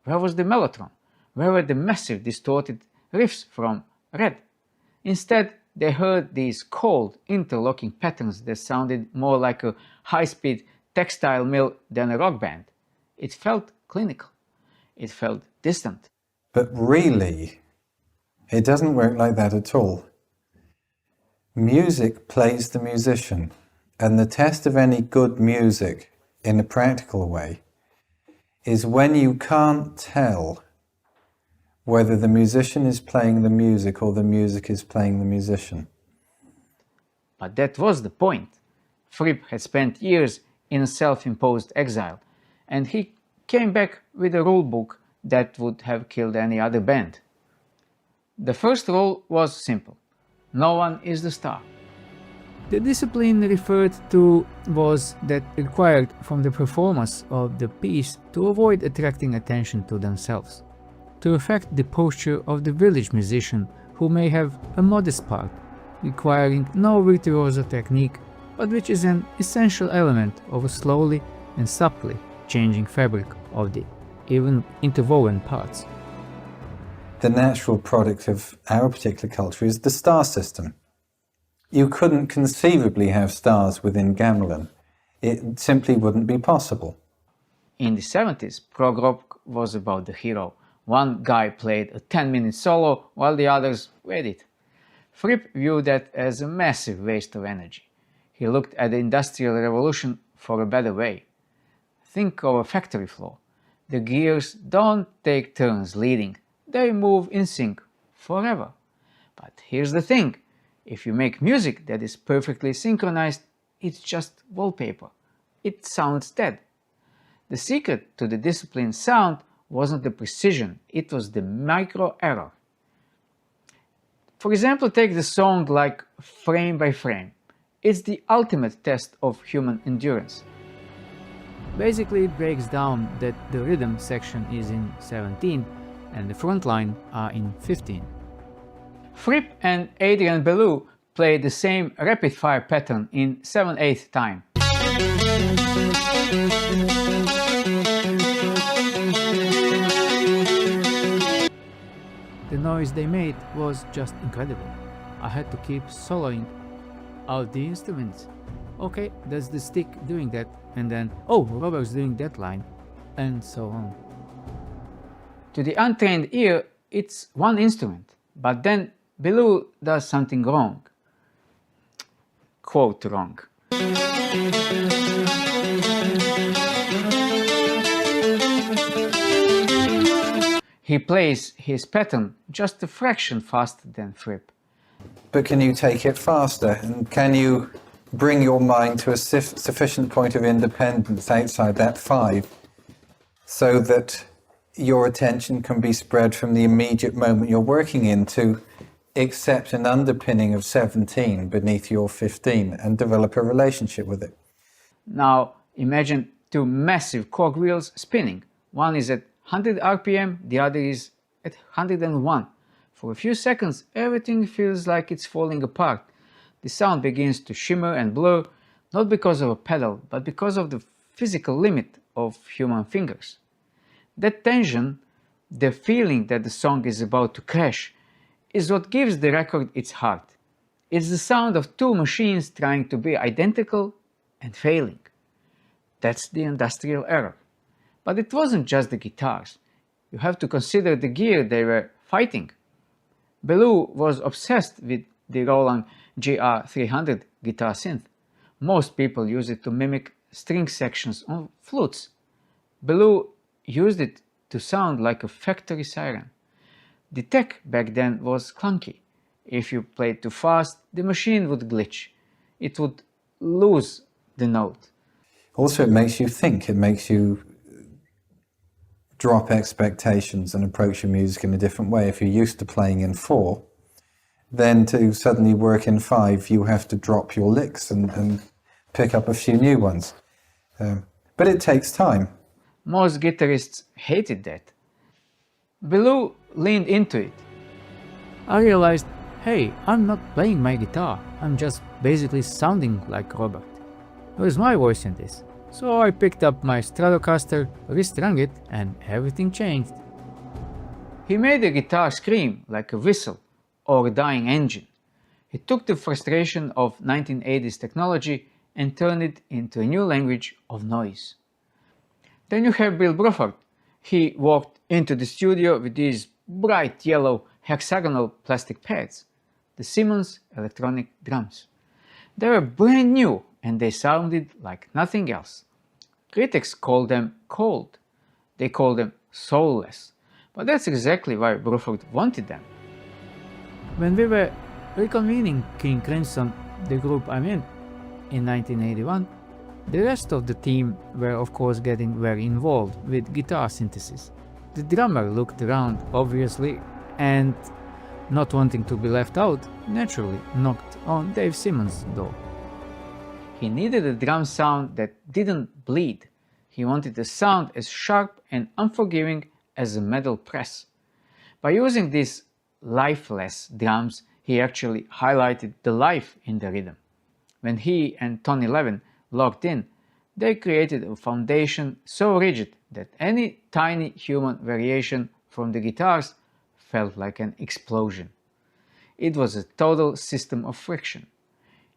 Speaker 1: Where was the mellotron? Where were the massive distorted riffs from Red? Instead, they heard these cold, interlocking patterns that sounded more like a high-speed textile mill than a rock band. It felt clinical. It felt distant.
Speaker 2: But really, it doesn't work like that at all. Music plays the musician, and the test of any good music in a practical way is when you can't tell whether the musician is playing the music or the music is playing the musician.
Speaker 1: But that was the point. Fripp had spent years in a self-imposed exile, and he came back with a rule book that would have killed any other band. The first rule was simple. No one is the star. The discipline referred to was that required from the performers of the piece to avoid attracting attention to themselves, to affect the posture of the village musician who may have a modest part, requiring no virtuoso technique, but which is an essential element of a slowly and subtly changing fabric of the even interwoven parts.
Speaker 2: The natural product of our particular culture is the star system. You couldn't conceivably have stars within gamelan. It simply wouldn't be possible.
Speaker 1: In the 70s, prog rock was about the hero. One guy played a 10-minute solo while the others waited. Fripp viewed that as a massive waste of energy. He looked at the Industrial Revolution for a better way. Think of a factory floor. The gears don't take turns leading. They move in sync forever. But here's the thing. If you make music that is perfectly synchronized, it's just wallpaper. It sounds dead. The secret to the discipline sound wasn't the precision, it was the micro error. For example, take the song like Frame by Frame. It's the ultimate test of human endurance. Basically, it breaks down that the rhythm section is in 17 and the front line are in 15. Fripp and Adrian Belew played the same rapid-fire pattern in 7/8 time. The noise they made was just incredible. I had to keep soloing out the instruments. Okay, that's the stick doing that, and then, oh, Robert's doing that line, and so on. To the untrained ear, it's one instrument, but then Belew does something wrong. Quote wrong. He plays his pattern just a fraction faster than Fripp.
Speaker 2: But can you take it faster? And can you bring your mind to a sufficient point of independence outside that 5 so that your attention can be spread from the immediate moment you're working in to accept an underpinning of 17 beneath your 15 and develop a relationship with it?
Speaker 1: Now imagine 2 massive cogwheels spinning. One is at 100 RPM, the other is at 101. For a few seconds, everything feels like it's falling apart. The sound begins to shimmer and blur, not because of a pedal, but because of the physical limit of human fingers. That tension, the feeling that the song is about to crash, is what gives the record its heart. It's the sound of 2 machines trying to be identical and failing. That's the industrial era. But it wasn't just the guitars. You have to consider the gear they were fighting. Bellew was obsessed with the Roland GR300 guitar synth. Most people use it to mimic string sections on flutes. Bellew used it to sound like a factory siren. The tech back then was clunky. If you played too fast, the machine would glitch. It would lose the note.
Speaker 2: Also, it makes you think. It makes you drop expectations and approach your music in a different way. If you're used to playing in 4, then to suddenly work in 5, you have to drop your licks and pick up a few new ones. But it takes time.
Speaker 1: Most guitarists hated that. Bellew leaned into it. I realized, hey, I'm not playing my guitar, I'm just basically sounding like Robert. Where's my voice in this? So I picked up my Stratocaster, restrung it, and everything changed. He made the guitar scream like a whistle or a dying engine. He took the frustration of 1980s technology and turned it into a new language of noise. Then you have Bill Bruford. He walked into the studio with these bright yellow hexagonal plastic pads, the Simmons electronic drums. They were brand new and they sounded like nothing else. Critics called them cold. They called them soulless. But that's exactly why Bruford wanted them. When we were reconvening King Crimson, the group I'm in 1981, the rest of the team were of course getting very involved with guitar synthesis. The drummer looked around, obviously, and, not wanting to be left out, naturally knocked on Dave Simmons' door. He needed a drum sound that didn't bleed. He wanted a sound as sharp and unforgiving as a metal press. By using these lifeless drums, he actually highlighted the life in the rhythm. When he and Tony Levin locked in, they created a foundation so rigid that any tiny human variation from the guitars felt like an explosion. It was a total system of friction.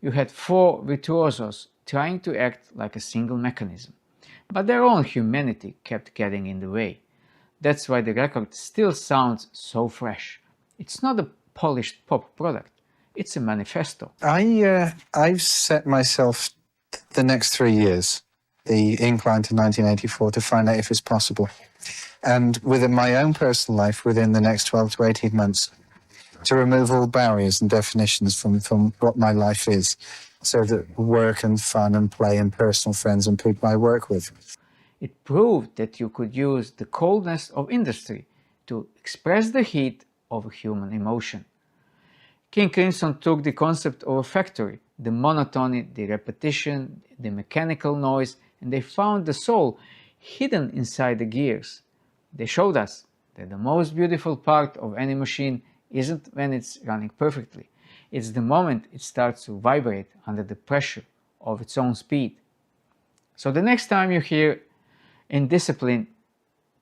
Speaker 1: You had 4 virtuosos trying to act like a single mechanism, but their own humanity kept getting in the way. That's why the record still sounds so fresh. It's not a polished pop product, it's a manifesto.
Speaker 2: I've set myself the next 3 years, the incline to 1984, to find out if it's possible. And within my own personal life, within the next 12 to 18 months, to remove all barriers and definitions from what my life is, so that work and fun and play and personal friends and people I work with.
Speaker 1: It proved that you could use the coldness of industry to express the heat of human emotion. King Crimson took the concept of a factory, the monotony, the repetition, the mechanical noise, and they found the soul hidden inside the gears. They showed us that the most beautiful part of any machine isn't when it's running perfectly. It's the moment it starts to vibrate under the pressure of its own speed. So the next time you hear Indiscipline,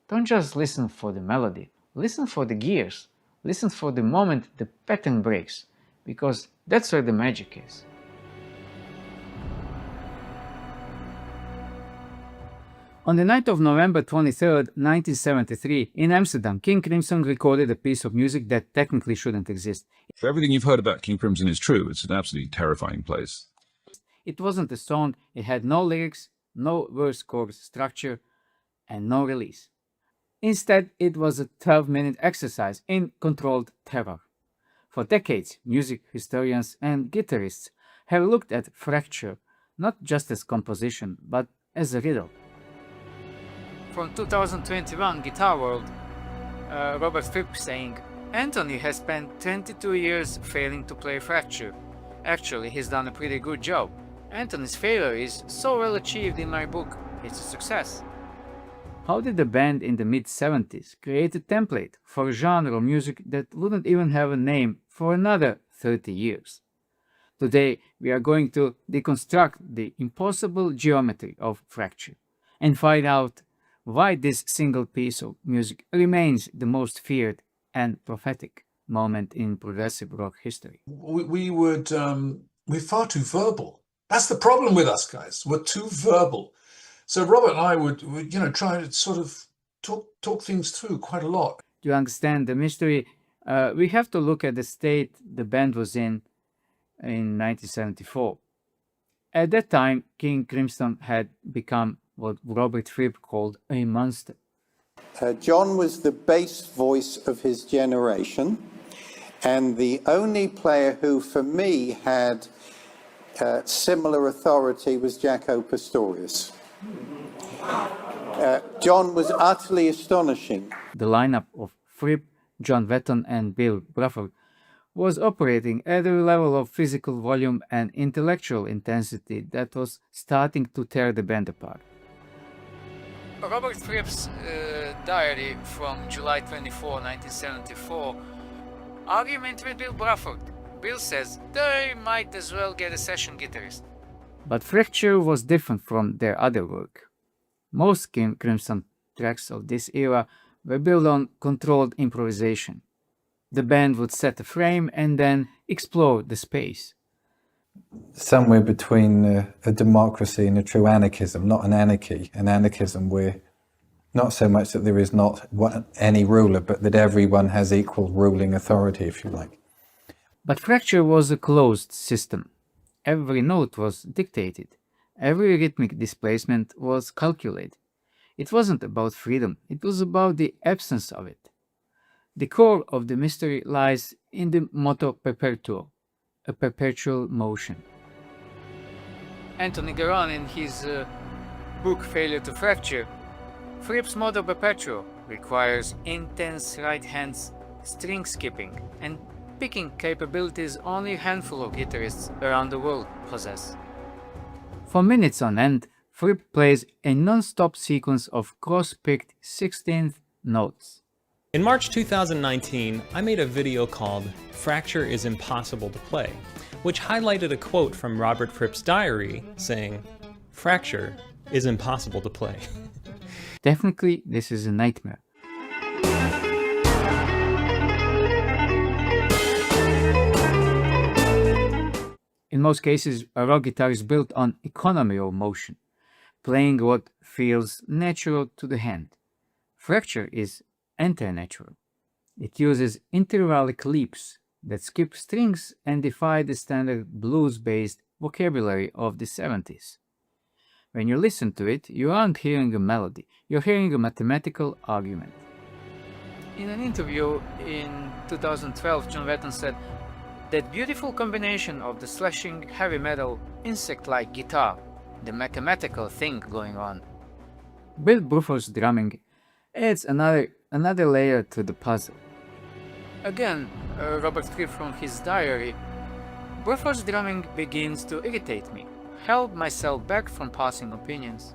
Speaker 1: don't just listen for the melody, listen for the gears, listen for the moment the pattern breaks, because that's where the magic is. On the night of November 23, 1973, in Amsterdam, King Crimson recorded a piece of music that technically shouldn't exist.
Speaker 12: If everything you've heard about King Crimson is true, it's an absolutely terrifying place.
Speaker 1: It wasn't a song, it had no lyrics, no verse chorus structure, and no release. Instead, it was a 12-minute exercise in controlled terror. For decades, music historians and guitarists have looked at fracture not just as composition, but as a riddle. From 2021 Guitar World, Robert Fripp saying, Anthony has spent 22 years failing to play fracture. Actually, he's done a pretty good job. Anthony's failure is so well achieved in my book, it's a success. How did the band in the mid-70s create a template for a genre of music that wouldn't even have a name for another 30 years? Today, we are going to deconstruct the impossible geometry of fracture and find out why this single piece of music remains the most feared and prophetic moment in progressive rock history.
Speaker 10: We're far too verbal. That's the problem with us guys. We're too verbal. So Robert and I would try to sort of talk things through quite a lot.
Speaker 1: To understand the mystery, we have to look at the state the band was in 1974. At that time, King Crimson had become what Robert Fripp called a monster.
Speaker 2: John was the bass voice of his generation, and the only player who, for me, had similar authority was Jaco Pastorius. John was utterly astonishing.
Speaker 1: The lineup of Fripp, John Wetton and Bill Bruford was operating at a level of physical volume and intellectual intensity that was starting to tear the band apart. Robert Fripp's diary from July 24, 1974, argument with Bill Bruford. Bill says they might as well get a session guitarist. But Fracture was different from their other work. Most King Crimson tracks of this era were built on controlled improvisation. The band would set a frame and then explore the space.
Speaker 2: Somewhere between a democracy and a true anarchism, not an anarchism where not so much that there is not any ruler, but that everyone has equal ruling authority, if you like.
Speaker 1: But Fracture was a closed system. Every note was dictated. Every rhythmic displacement was calculated. It wasn't about freedom, it was about the absence of it. The core of the mystery lies in the motto perpetuo, a perpetual motion. Anthony Garon, in his book Failure to Fracture, Fripp's motto perpetuo requires intense right hands, string skipping, and picking capabilities only a handful of guitarists around the world possess. For minutes on end, Fripp plays a non-stop sequence of cross-picked 16th notes.
Speaker 13: In March 2019, I made a video called Fracture is Impossible to Play, which highlighted a quote from Robert Fripp's diary saying, "Fracture is impossible to play."
Speaker 1: Technically, this is a nightmare. In most cases, a rock guitar is built on economy of motion, playing what feels natural to the hand. Fracture is anti-natural. It uses intervallic leaps that skip strings and defy the standard blues-based vocabulary of the 70s. When you listen to it, you aren't hearing a melody, you're hearing a mathematical argument. In an interview in 2012, John Wetton said, "That beautiful combination of the slashing heavy metal, insect-like guitar, the mathematical thing going on." Bill Bruford's drumming adds another layer to the puzzle. Again, Robert Fripp from his diary, Bruford's drumming begins to irritate me, held myself back from passing opinions.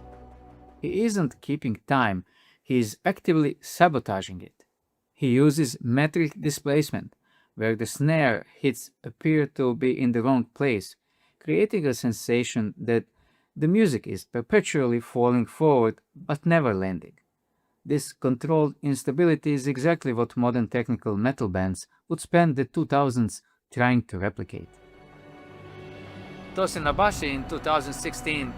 Speaker 1: He isn't keeping time, he is actively sabotaging it. He uses metric displacement, where the snare hits appear to be in the wrong place, creating a sensation that the music is perpetually falling forward but never landing. This controlled instability is exactly what modern technical metal bands would spend the 2000s trying to replicate. Tosin Abasi in 2016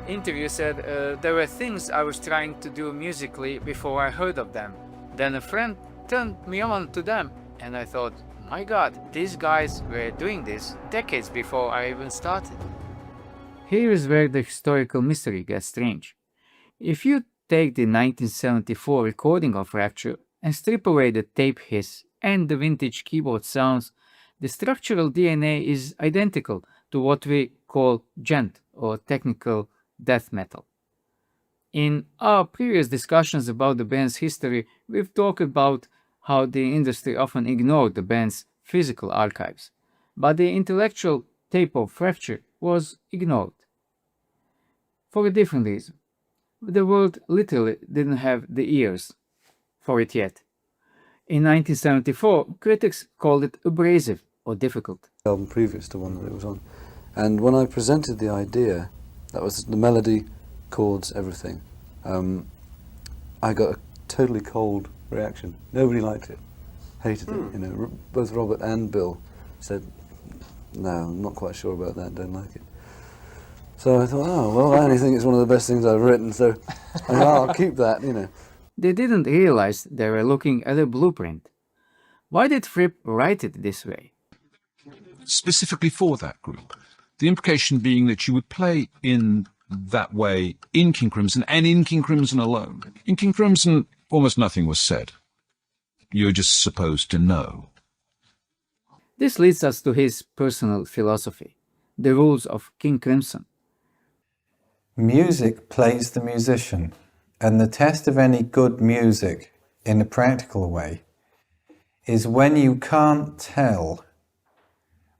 Speaker 1: interview said, "There were things I was trying to do musically before I heard of them. Then a friend turned me on to them, and I thought, my God, these guys were doing this decades before I even started." Here is where the historical mystery gets strange. If you take the 1974 recording of Fracture and strip away the tape hiss and the vintage keyboard sounds, the structural DNA is identical to what we call gent or technical death metal. In our previous discussions about the band's history, we've talked about how the industry often ignored the band's physical archives, but the intellectual tape of Fracture was ignored. For a different reason. The world literally didn't have the ears for it yet. In 1974, critics called it abrasive or difficult.
Speaker 8: The album previous to one that it was on. And when I presented the idea, that was the melody, chords, everything, I got a totally cold reaction. Nobody liked it, hated it. You know, both Robert and Bill said, "No, I'm not quite sure about that. Don't like it." So I thought, oh well, I only think it's one of the best things I've written, so I'll keep that. You know.
Speaker 1: They didn't realize they were looking at a blueprint. Why did Fripp write it this way?
Speaker 12: Specifically for that group. The implication being that you would play in that way in King Crimson and in King Crimson alone. In King Crimson, almost nothing was said. You're just supposed to know.
Speaker 1: This leads us to his personal philosophy, the rules of King Crimson.
Speaker 2: Music plays the musician, and the test of any good music, in a practical way, is when you can't tell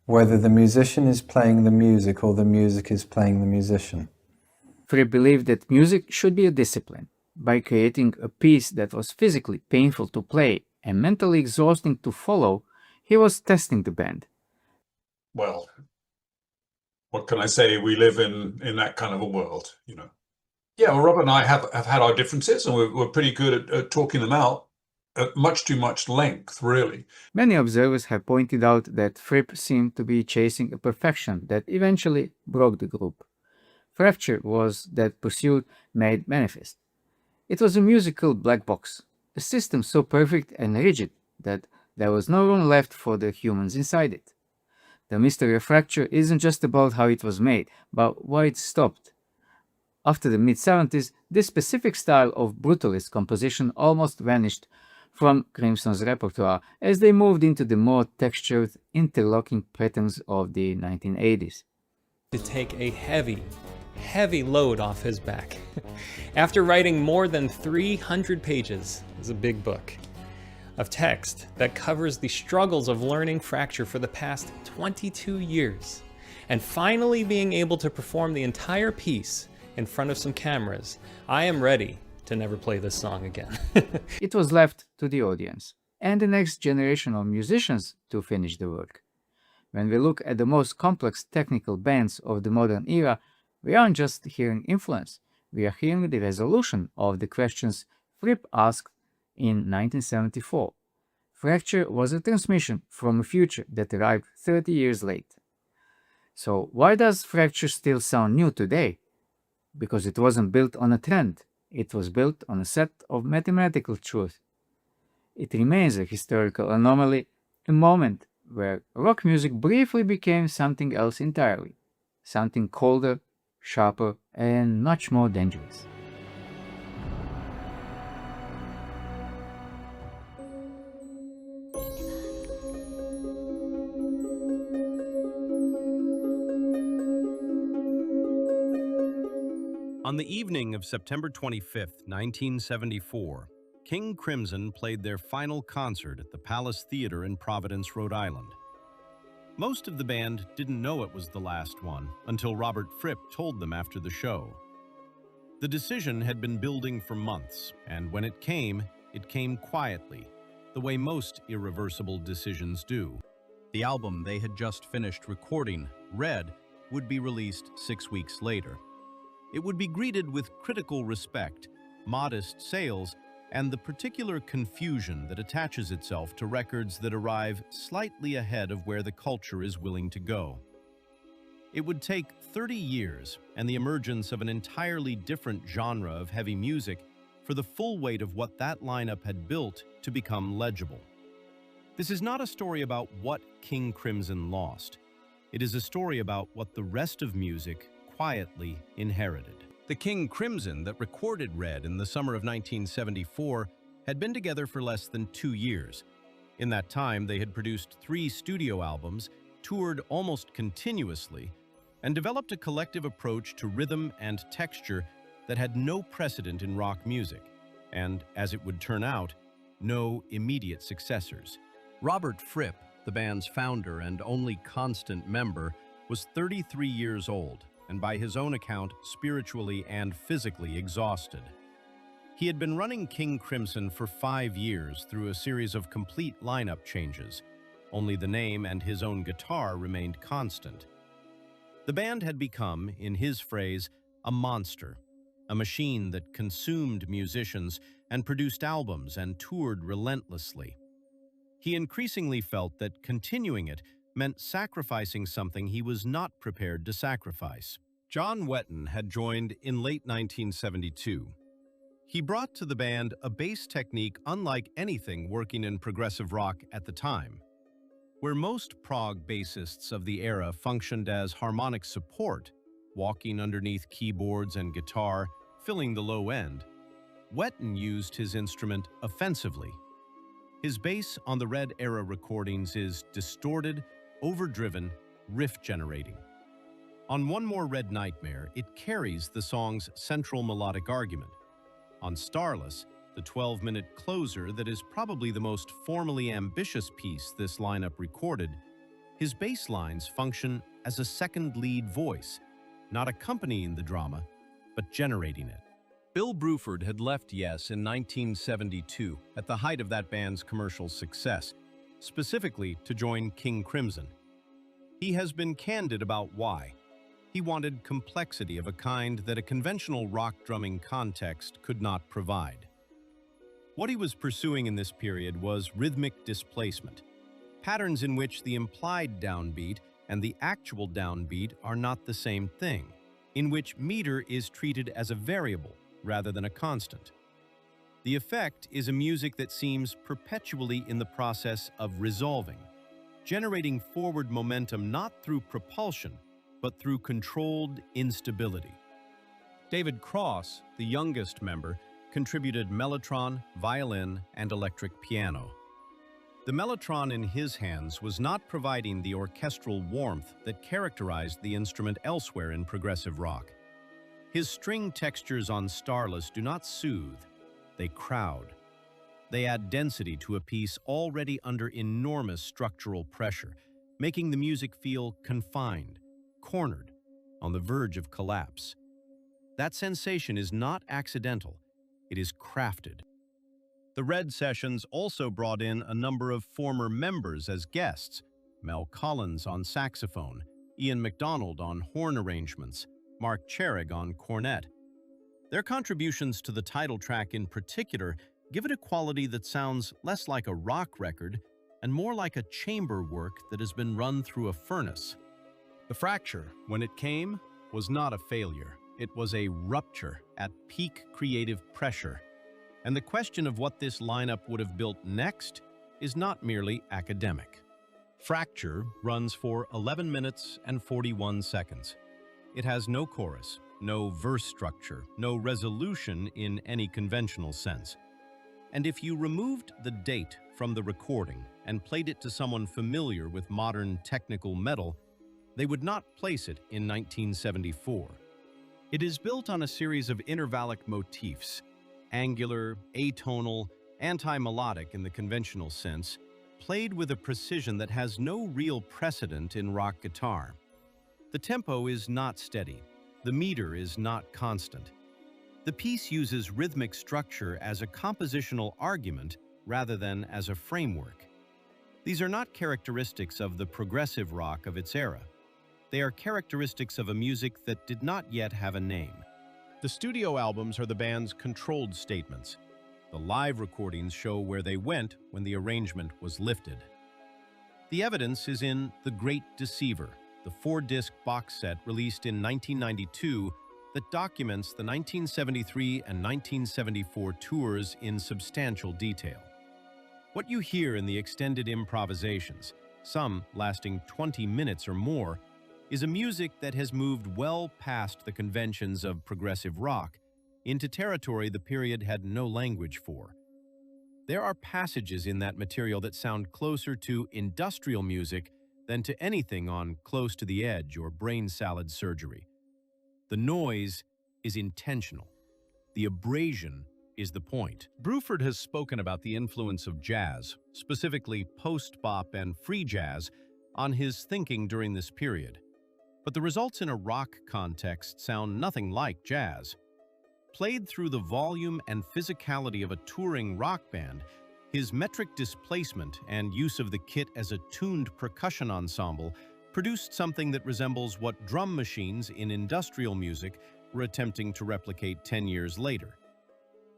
Speaker 2: whether the musician is playing the music or the music is playing the musician.
Speaker 1: Fripp believed that music should be a discipline. By creating a piece that was physically painful to play and mentally exhausting to follow, he was testing the band.
Speaker 10: Well, what can I say? We live in that kind of a world, you know. Yeah, well, Robert and I have had our differences, and we're pretty good at talking them out at much too much length, really.
Speaker 1: Many observers have pointed out that Fripp seemed to be chasing a perfection that eventually broke the group. Fracture was that pursuit made manifest. It was a musical black box, a system so perfect and rigid that there was no room left for the humans inside it. The mystery of Fracture isn't just about how it was made, but why it stopped. After the mid-70s, this specific style of brutalist composition almost vanished from Crimson's repertoire as they moved into the more textured, interlocking patterns of the 1980s.
Speaker 13: To take a heavy load off his back. After writing more than 300 pages, is a big book, of text that covers the struggles of learning Fracture for the past 22 years, and finally being able to perform the entire piece in front of some cameras, I am ready to never play this song again.
Speaker 1: It was left to the audience and the next generation of musicians to finish the work. When we look at the most complex technical bands of the modern era, we aren't just hearing influence, we are hearing the resolution of the questions Fripp asked in 1974. Fracture was a transmission from a future that arrived 30 years late. So why does Fracture still sound new today? Because it wasn't built on a trend, it was built on a set of mathematical truth. It remains a historical anomaly, a moment where rock music briefly became something else entirely, something colder, sharper, and much more dangerous.
Speaker 6: On the evening of September 25th, 1974, King Crimson played their final concert at the Palace Theater in Providence, Rhode Island. Most of the band didn't know it was the last one until Robert Fripp told them after the show. The decision had been building for months, and when it came quietly, the way most irreversible decisions do. The album they had just finished recording, Red, would be released 6 weeks later. It would be greeted with critical respect, modest sales, and the particular confusion that attaches itself to records that arrive slightly ahead of where the culture is willing to go. It would take 30 years and the emergence of an entirely different genre of heavy music for the full weight of what that lineup had built to become legible. This is not a story about what King Crimson lost. It is a story about what the rest of music quietly inherited. The King Crimson that recorded Red in the summer of 1974 had been together for less than 2 years. In that time, they had produced 3 studio albums, toured almost continuously, and developed a collective approach to rhythm and texture that had no precedent in rock music, and, as it would turn out, no immediate successors. Robert Fripp, the band's founder and only constant member, was 33 years old, and by his own account, spiritually and physically exhausted. He had been running King Crimson for 5 years through a series of complete lineup changes. Only the name and his own guitar remained constant. The band had become, in his phrase, a monster, a machine that consumed musicians and produced albums and toured relentlessly. He increasingly felt that continuing it meant sacrificing something he was not prepared to sacrifice. John Wetton had joined in late 1972. He brought to the band a bass technique unlike anything working in progressive rock at the time. Where most prog bassists of the era functioned as harmonic support, walking underneath keyboards and guitar, filling the low end, Wetton used his instrument offensively. His bass on the Red era recordings is distorted, overdriven, riff-generating. On One More Red Nightmare, it carries the song's central melodic argument. On Starless, the 12-minute closer that is probably the most formally ambitious piece this lineup recorded, his bass lines function as a second lead voice, not accompanying the drama, but generating it. Bill Bruford had left Yes in 1972, at the height of that band's commercial success, specifically to join King Crimson. He has been candid about why. He wanted complexity of a kind that a conventional rock drumming context could not provide. What he was pursuing in this period was rhythmic displacement, patterns in which the implied downbeat and the actual downbeat are not the same thing, in which meter is treated as a variable rather than a constant. The effect is a music that seems perpetually in the process of resolving, generating forward momentum not through propulsion, but through controlled instability. David Cross, the youngest member, contributed mellotron, violin, and electric piano. The mellotron in his hands was not providing the orchestral warmth that characterized the instrument elsewhere in progressive rock. His string textures on Starless do not soothe, they crowd. They add density to a piece already under enormous structural pressure, making the music feel confined, cornered, on the verge of collapse. That sensation is not accidental, it is crafted. The Red sessions also brought in a number of former members as guests: Mel Collins on saxophone, Ian MacDonald on horn arrangements, Mark Charig on cornet. Their contributions to the title track in particular give it a quality that sounds less like a rock record and more like a chamber work that has been run through a furnace. The Fracture, when it came, was not a failure. It was a rupture at peak creative pressure. And the question of what this lineup would have built next is not merely academic. Fracture runs for 11 minutes and 41 seconds. It has no chorus, no verse structure, no resolution in any conventional sense. And if you removed the date from the recording and played it to someone familiar with modern technical metal, they would not place it in 1974. It is built on a series of intervallic motifs, angular, atonal, anti-melodic in the conventional sense, played with a precision that has no real precedent in rock guitar. The tempo is not steady. The meter is not constant. The piece uses rhythmic structure as a compositional argument rather than as a framework. These are not characteristics of the progressive rock of its era. They are characteristics of a music that did not yet have a name. The studio albums are the band's controlled statements. The live recordings show where they went when the arrangement was lifted. The evidence is in The Great Deceiver, the 4-disc box set released in 1992 that documents the 1973 and 1974 tours in substantial detail. What you hear in the extended improvisations, some lasting 20 minutes or more, is a music that has moved well past the conventions of progressive rock into territory the period had no language for. There are passages in that material that sound closer to industrial music than to anything on Close to the Edge or Brain Salad Surgery. The noise is intentional. The abrasion is the point. Bruford has spoken about the influence of jazz, specifically post-bop and free jazz, on his thinking during this period. But the results in a rock context sound nothing like jazz. Played through the volume and physicality of a touring rock band, his metric displacement and use of the kit as a tuned percussion ensemble produced something that resembles what drum machines in industrial music were attempting to replicate 10 years later.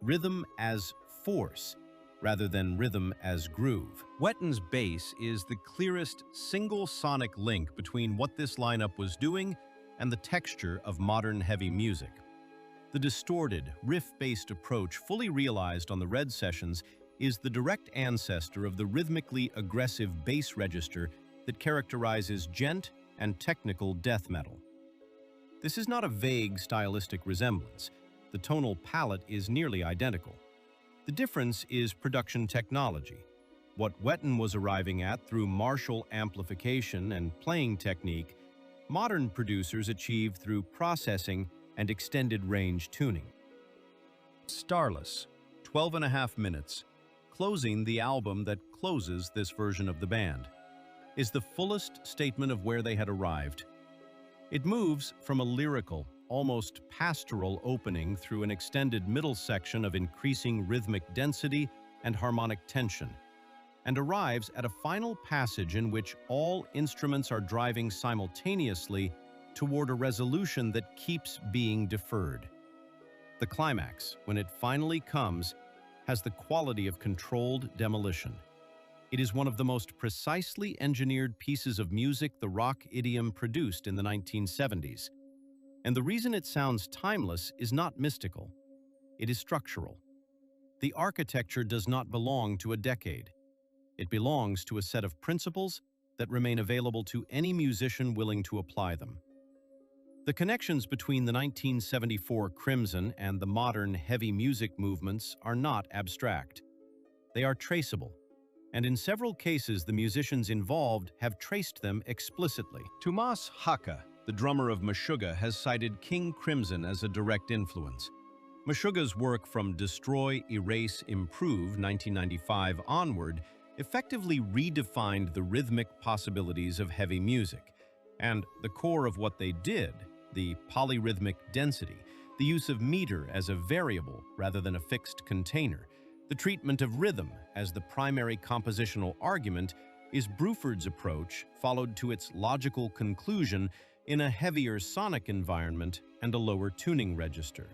Speaker 6: Rhythm as force, rather than rhythm as groove. Wetton's bass is the clearest single sonic link between what this lineup was doing and the texture of modern heavy music. The distorted, riff-based approach fully realized on the Red sessions is the direct ancestor of the rhythmically aggressive bass register that characterizes djent and technical death metal. This is not a vague stylistic resemblance. The tonal palette is nearly identical. The difference is production technology. What Wetton was arriving at through Marshall amplification and playing technique, modern producers achieve through processing and extended range tuning. Starless, 12.5 minutes, closing the album that closes this version of the band, is the fullest statement of where they had arrived. It moves from a lyrical, almost pastoral opening through an extended middle section of increasing rhythmic density and harmonic tension, and arrives at a final passage in which all instruments are driving simultaneously toward a resolution that keeps being deferred. The climax, when it finally comes, has the quality of controlled demolition. It is one of the most precisely engineered pieces of music the rock idiom produced in the 1970s. And the reason it sounds timeless is not mystical. It is structural. The architecture does not belong to a decade. It belongs to a set of principles that remain available to any musician willing to apply them. The connections between the 1974 Crimson and the modern heavy music movements are not abstract. They are traceable, and in several cases the musicians involved have traced them explicitly. Tomas Haka, the drummer of Meshuggah, has cited King Crimson as a direct influence. Meshuggah's work from Destroy, Erase, Improve 1995 onward effectively redefined the rhythmic possibilities of heavy music, and the core of what they did, the polyrhythmic density, the use of meter as a variable rather than a fixed container, the treatment of rhythm as the primary compositional argument, is Bruford's approach followed to its logical conclusion in a heavier sonic environment and a lower tuning register.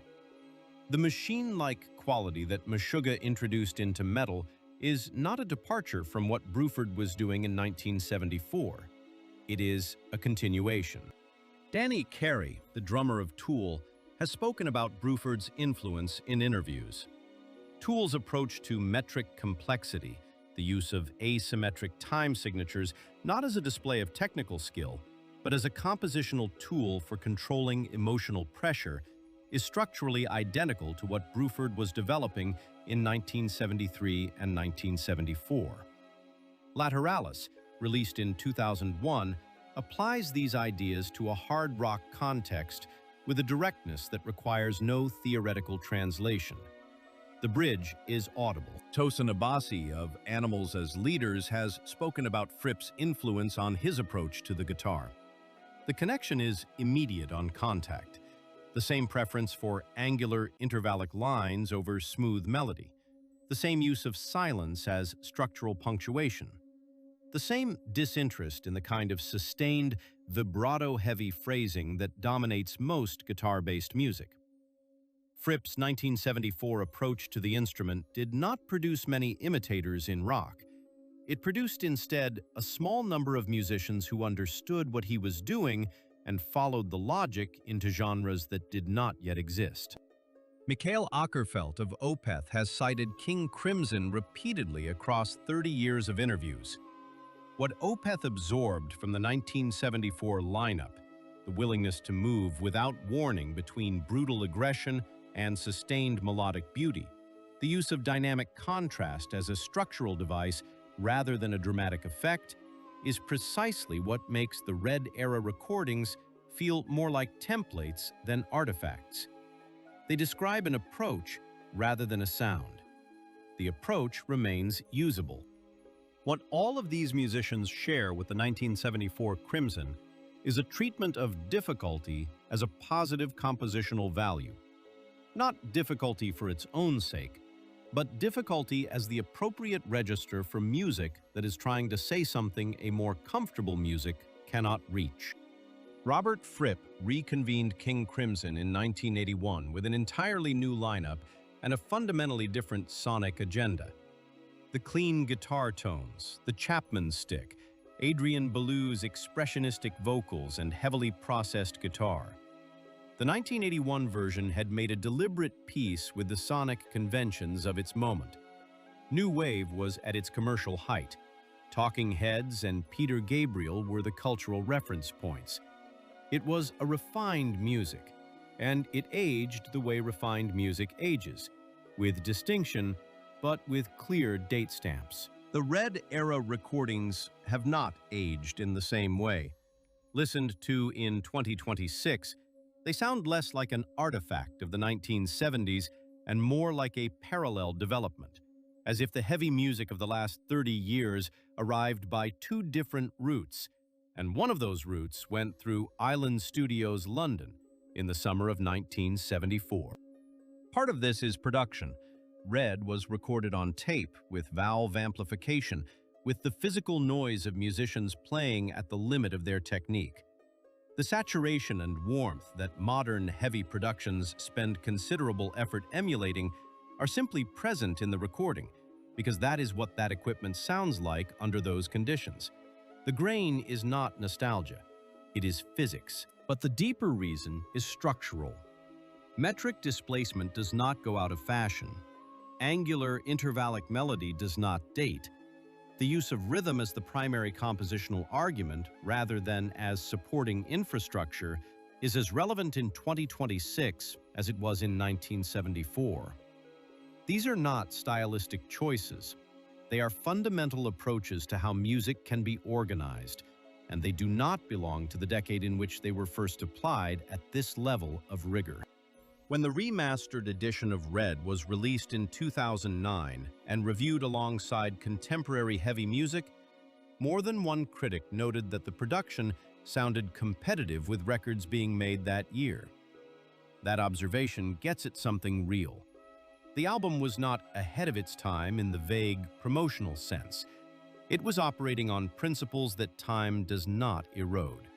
Speaker 6: The machine-like quality that Meshuggah introduced into metal is not a departure from what Bruford was doing in 1974. It is a continuation. Danny Carey, the drummer of Tool, has spoken about Bruford's influence in interviews. Tool's approach to metric complexity, the use of asymmetric time signatures, not as a display of technical skill, but as a compositional tool for controlling emotional pressure, is structurally identical to what Bruford was developing in 1973 and 1974. Lateralis, released in 2001, applies these ideas to a hard rock context with a directness that requires no theoretical translation. The bridge is audible. Tosin Abasi of Animals as Leaders has spoken about Fripp's influence on his approach to the guitar. The connection is immediate on contact. The same preference for angular intervallic lines over smooth melody. The same use of silence as structural punctuation. The same disinterest in the kind of sustained, vibrato-heavy phrasing that dominates most guitar-based music. Fripp's 1974 approach to the instrument did not produce many imitators in rock. It produced instead a small number of musicians who understood what he was doing and followed the logic into genres that did not yet exist. Mikhail Ackerfeldt of Opeth has cited King Crimson repeatedly across 30 years of interviews. What Opeth absorbed from the 1974 lineup, the willingness to move without warning between brutal aggression and sustained melodic beauty. The use of dynamic contrast as a structural device rather than a dramatic effect is precisely what makes the Red-era recordings feel more like templates than artifacts. They describe an approach rather than a sound. The approach remains usable. What all of these musicians share with the 1974 Crimson is a treatment of difficulty as a positive compositional value. Not difficulty for its own sake, but difficulty as the appropriate register for music that is trying to say something a more comfortable music cannot reach. Robert Fripp reconvened King Crimson in 1981 with an entirely new lineup and a fundamentally different sonic agenda. The clean guitar tones, the Chapman stick, Adrian Belew's expressionistic vocals and heavily processed guitar. The 1981 version had made a deliberate peace with the sonic conventions of its moment. New Wave was at its commercial height. Talking Heads and Peter Gabriel were the cultural reference points. It was a refined music, and it aged the way refined music ages, with distinction, but with clear date stamps. The Red-era recordings have not aged in the same way. Listened to in 2026, they sound less like an artifact of the 1970s and more like a parallel development, as if the heavy music of the last 30 years arrived by two different routes, and one of those routes went through Island Studios, London, in the summer of 1974. Part of this is production. Red was recorded on tape with valve amplification, with the physical noise of musicians playing at the limit of their technique. The saturation and warmth that modern heavy productions spend considerable effort emulating are simply present in the recording, because that is what that equipment sounds like under those conditions. The grain is not nostalgia, it is physics. But the deeper reason is structural. Metric displacement does not go out of fashion. Angular intervallic melody does not date. The use of rhythm as the primary compositional argument, rather than as supporting infrastructure, is as relevant in 2026 as it was in 1974. These are not stylistic choices. They are fundamental approaches to how music can be organized, and they do not belong to the decade in which they were first applied at this level of rigor. When the remastered edition of Red was released in 2009 and reviewed alongside contemporary heavy music, more than one critic noted that the production sounded competitive with records being made that year. That observation gets at something real. The album was not ahead of its time in the vague promotional sense. It was operating on principles that time does not erode.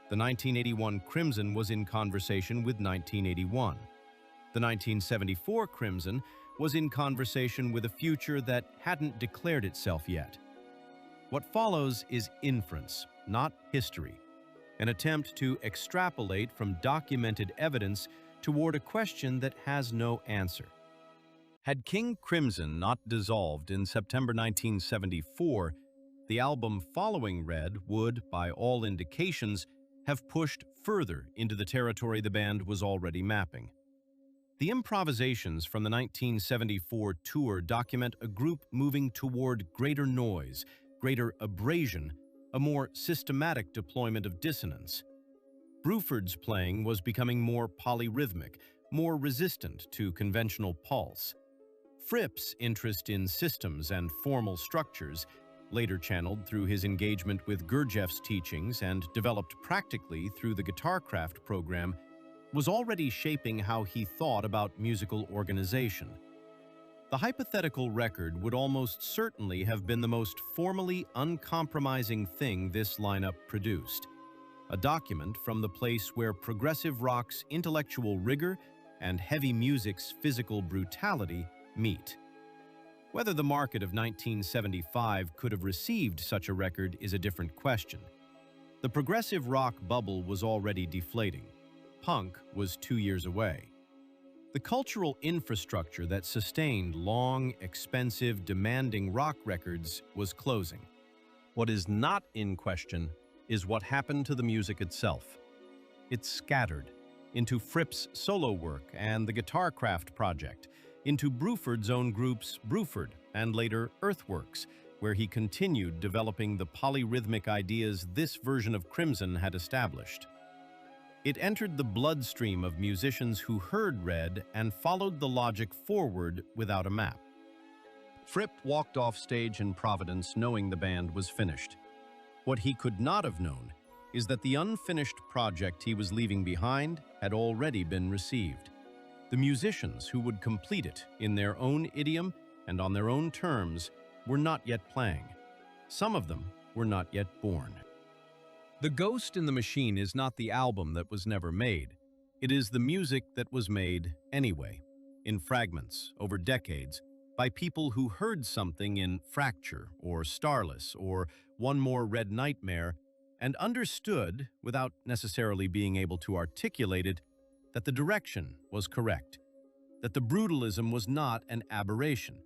Speaker 6: The 1981 Crimson was in conversation with 1981. The 1974 Crimson was in conversation with a future that hadn't declared itself yet. What follows is inference, not history, an attempt to extrapolate from documented evidence toward a question that has no answer. Had King Crimson not dissolved in September 1974, the album following Red would, by all indications, have pushed further into the territory the band was already mapping. The improvisations from the 1974 tour document a group moving toward greater noise, greater abrasion, a more systematic deployment of dissonance. Bruford's playing was becoming more polyrhythmic, more resistant to conventional pulse. Fripp's interest in systems and formal structures, later channeled through his engagement with Gurdjieff's teachings and developed practically through the Guitarcraft program, was already shaping how he thought about musical organization. The hypothetical record would almost certainly have been the most formally uncompromising thing this lineup produced, a document from the place where progressive rock's intellectual rigor and heavy music's physical brutality meet. Whether the market of 1975 could have received such a record is a different question. The progressive rock bubble was already deflating. Punk was 2 years away. The cultural infrastructure that sustained long, expensive, demanding rock records was closing. What is not in question is what happened to the music itself. it scattered into Fripp's solo work and the Guitarcraft project, into Bruford's own groups Bruford and later Earthworks, where he continued developing the polyrhythmic ideas this version of Crimson had established. It entered the bloodstream of musicians who heard Red and followed the logic forward without a map. Fripp walked off stage in Providence knowing the band was finished. What he could not have known is that the unfinished project he was leaving behind had already been received. The musicians who would complete it in their own idiom and on their own terms were not yet playing. Some of them were not yet born. The Ghost in the Machine is not the album that was never made. It is the music that was made anyway, in fragments, over decades, by people who heard something in Fracture or Starless or One More Red Nightmare and understood, without necessarily being able to articulate it, that the direction was correct, that the brutalism was not an aberration,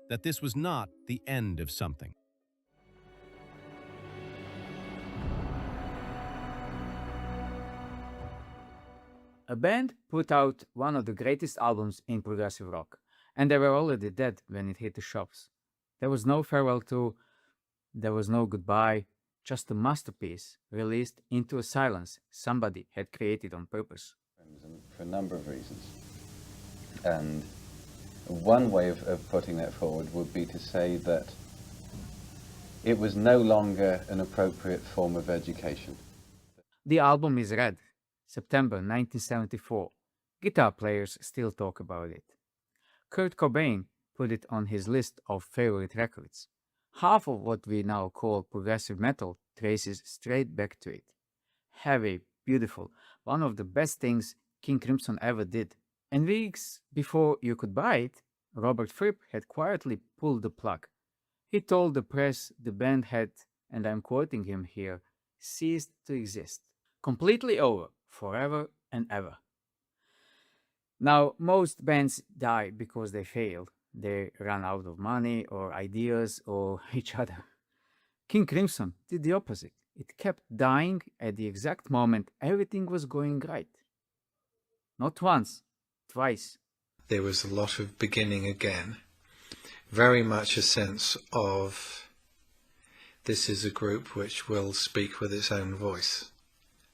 Speaker 6: that this was not the end of something.
Speaker 1: A band put out one of the greatest albums in progressive rock, and they were already dead when it hit the shops. There was no farewell tour, there was no goodbye, just a masterpiece released into a silence somebody had created on purpose.
Speaker 8: For a number of reasons. And one way of putting that forward would be to say that it was no longer an appropriate form of education.
Speaker 1: The album is Red, September 1974. Guitar players still talk about it. Kurt Cobain put it on his list of favorite records. Half of what we now call progressive metal traces straight back to it. Heavy, beautiful, one of the best things King Crimson ever did. And weeks before you could buy it, Robert Fripp had quietly pulled the plug. He told the press the band had, and I'm quoting him here, ceased to exist. Completely over, forever and ever. Now, most bands die because they failed. They run out of money or ideas or each other. King Crimson did the opposite. It kept dying at the exact moment everything was going right. Not once, twice.
Speaker 14: There was a lot of beginning again. Very much a sense of this is a group which will speak with its own voice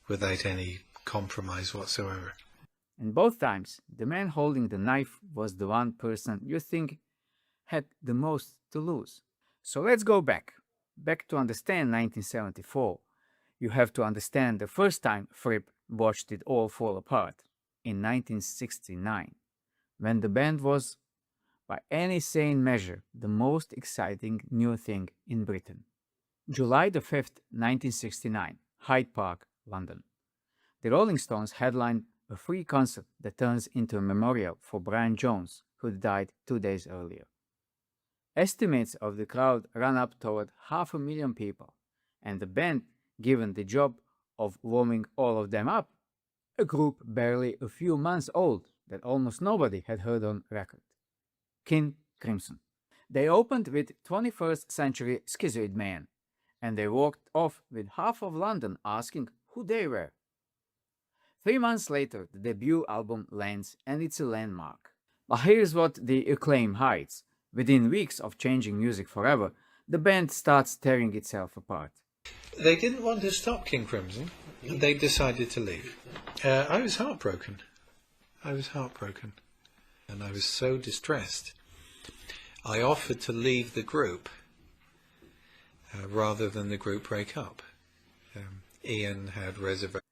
Speaker 14: without any compromise whatsoever.
Speaker 1: And both times, the man holding the knife was the one person you think had the most to lose. So let's go back. Back to understand 1974. You have to understand the first time Fripp watched it all fall apart, in 1969, when the band was, by any sane measure, the most exciting new thing in Britain. July the 5th, 1969, Hyde Park, London. The Rolling Stones headlined a free concert that turns into a memorial for Brian Jones, who died 2 days earlier. Estimates of the crowd ran up toward 500,000 people, and the band given the job of warming all of them up, a group barely a few months old that almost nobody had heard on record. King Crimson. They opened with 21st Century Schizoid Man, and they walked off with half of London asking who they were. 3 months later, the debut album lands, and it's a landmark. But here's what the acclaim hides. Within weeks of changing music forever, the band starts tearing itself apart.
Speaker 14: They didn't want to stop King Crimson. They decided to leave. I was heartbroken. And I was so distressed. I offered to leave the group rather than the group break up. Ian had reservations.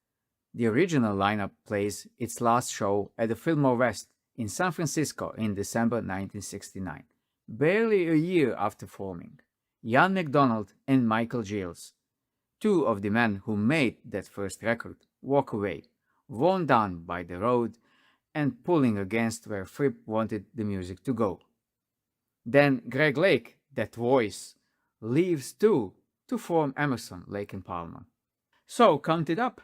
Speaker 1: The original lineup plays its last show at the Fillmore West in San Francisco in December 1969, barely a year after forming. Ian MacDonald and Michael Giles, two of the men who made that first record, walk away, worn down by the road and pulling against where Fripp wanted the music to go. Then Greg Lake, that voice, leaves too to form Emerson, Lake and Palmer. So count it up.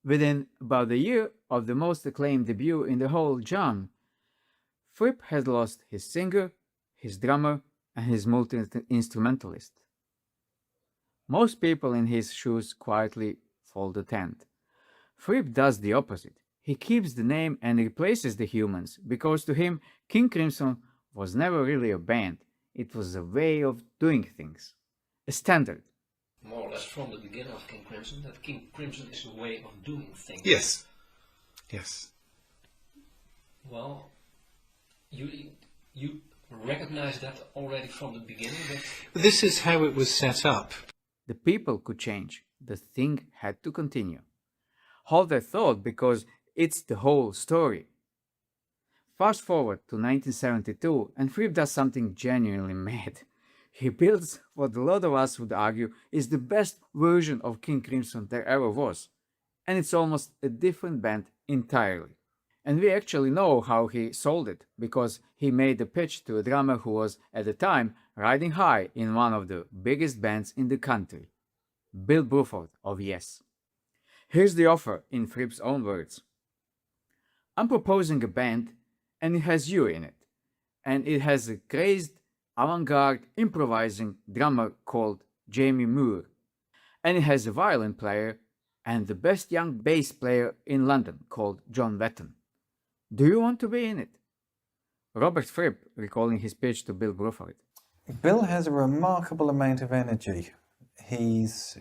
Speaker 1: Within about a year of the most acclaimed debut in the whole genre, Fripp had lost his singer, his drummer, and his multi-instrumentalist. Most people in his shoes quietly fold the tent. Fripp does the opposite. He keeps the name and replaces the humans because to him, King Crimson was never really a band. It was a way of doing things. A standard.
Speaker 15: More or less from the beginning of King Crimson, that King Crimson is a way of doing things.
Speaker 14: Yes. Yes.
Speaker 15: Well, you recognize that already from the beginning? That
Speaker 14: This is how it was set up.
Speaker 1: The people could change. The thing had to continue. Hold that thought because it's the whole story. Fast forward to 1972 and Fripp does something genuinely mad. He builds what a lot of us would argue is the best version of King Crimson there ever was. And it's almost a different band entirely. And we actually know how he sold it, because he made the pitch to a drummer who was, at the time, riding high in one of the biggest bands in the country, Bill Bruford of Yes. Here's the offer in Fripp's own words. I'm proposing a band, and it has you in it. And it has a crazed, avant-garde, improvising drummer called Jamie Moore. And it has a violin player and the best young bass player in London called John Wetton. Do you want to be in it? Robert Fripp recalling his pitch to Bill Bruford.
Speaker 2: Bill has a remarkable amount of energy. He's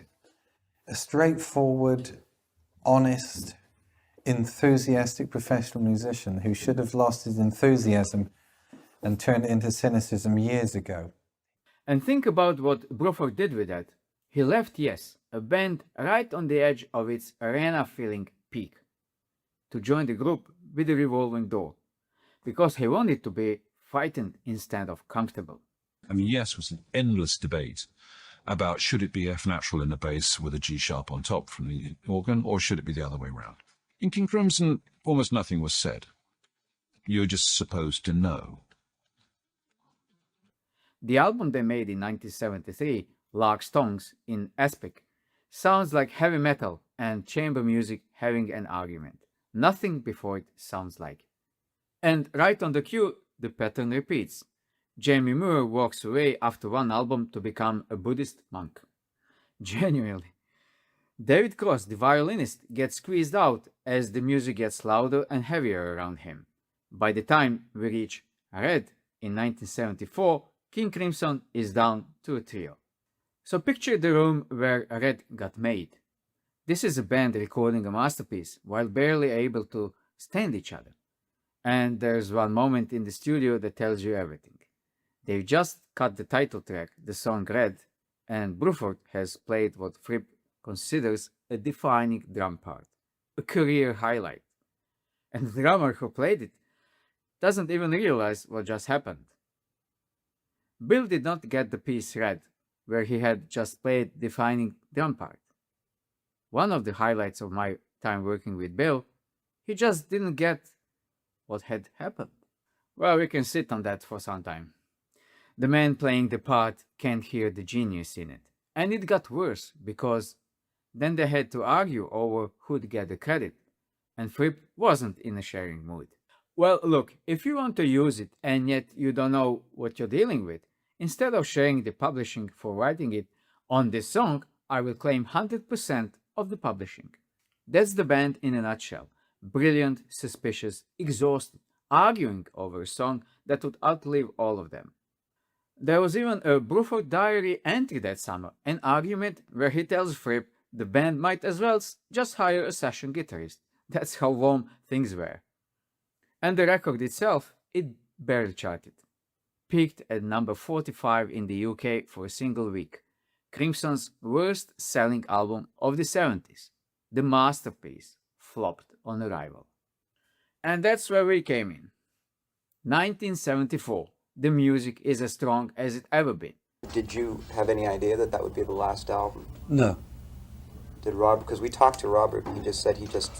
Speaker 2: a straightforward, honest, enthusiastic professional musician who should have lost his enthusiasm and turned it into cynicism years ago.
Speaker 1: And think about what Bruford did with that. He left Yes, a band right on the edge of its arena-filling peak, to join the group with a revolving door, because he wanted to be frightened instead of comfortable.
Speaker 12: I mean, Yes was an endless debate about should it be F natural in the bass with a G sharp on top from the organ, or should it be the other way round? In King Crimson, almost nothing was said. You're just supposed to know.
Speaker 1: The album they made in 1973, Lark Stones in Aspic, sounds like heavy metal and chamber music having an argument. Nothing before it sounds like. And right on the cue, the pattern repeats. Jamie Moore walks away after one album to become a Buddhist monk. Genuinely. David Cross, the violinist, gets squeezed out as the music gets louder and heavier around him. By the time we reach Red in 1974, King Crimson is down to a trio. So picture the room where Red got made. This is a band recording a masterpiece while barely able to stand each other. And there's one moment in the studio that tells you everything. They've just cut the title track, the song Red, and Bruford has played what Fripp considers a defining drum part, a career highlight. And the drummer who played it doesn't even realize what just happened. Bill did not get the piece Red, where he had just played defining drum part. One of the highlights of my time working with Bill, he just didn't get what had happened. Well, we can sit on that for some time. The man playing the part can't hear the genius in it. And it got worse, because then they had to argue over who'd get the credit, and Fripp wasn't in a sharing mood. Well, look, if you want to use it and yet you don't know what you're dealing with, instead of sharing the publishing for writing it on this song, I will claim 100% of the publishing. That's the band in a nutshell. Brilliant, suspicious, exhausted, arguing over a song that would outlive all of them. There was even a Bruford diary entry that summer, an argument where he tells Fripp the band might as well just hire a session guitarist. That's how warm things were. And the record itself, it barely charted. Peaked at number 45 in the UK for a single week. Crimson's worst-selling album of the 70s. The masterpiece flopped on arrival. And that's where we came in. 1974. The music is as strong as it ever been.
Speaker 16: Did you have any idea that that would be the last album?
Speaker 8: No.
Speaker 16: Did Robert, because we talked to Robert, he just said he just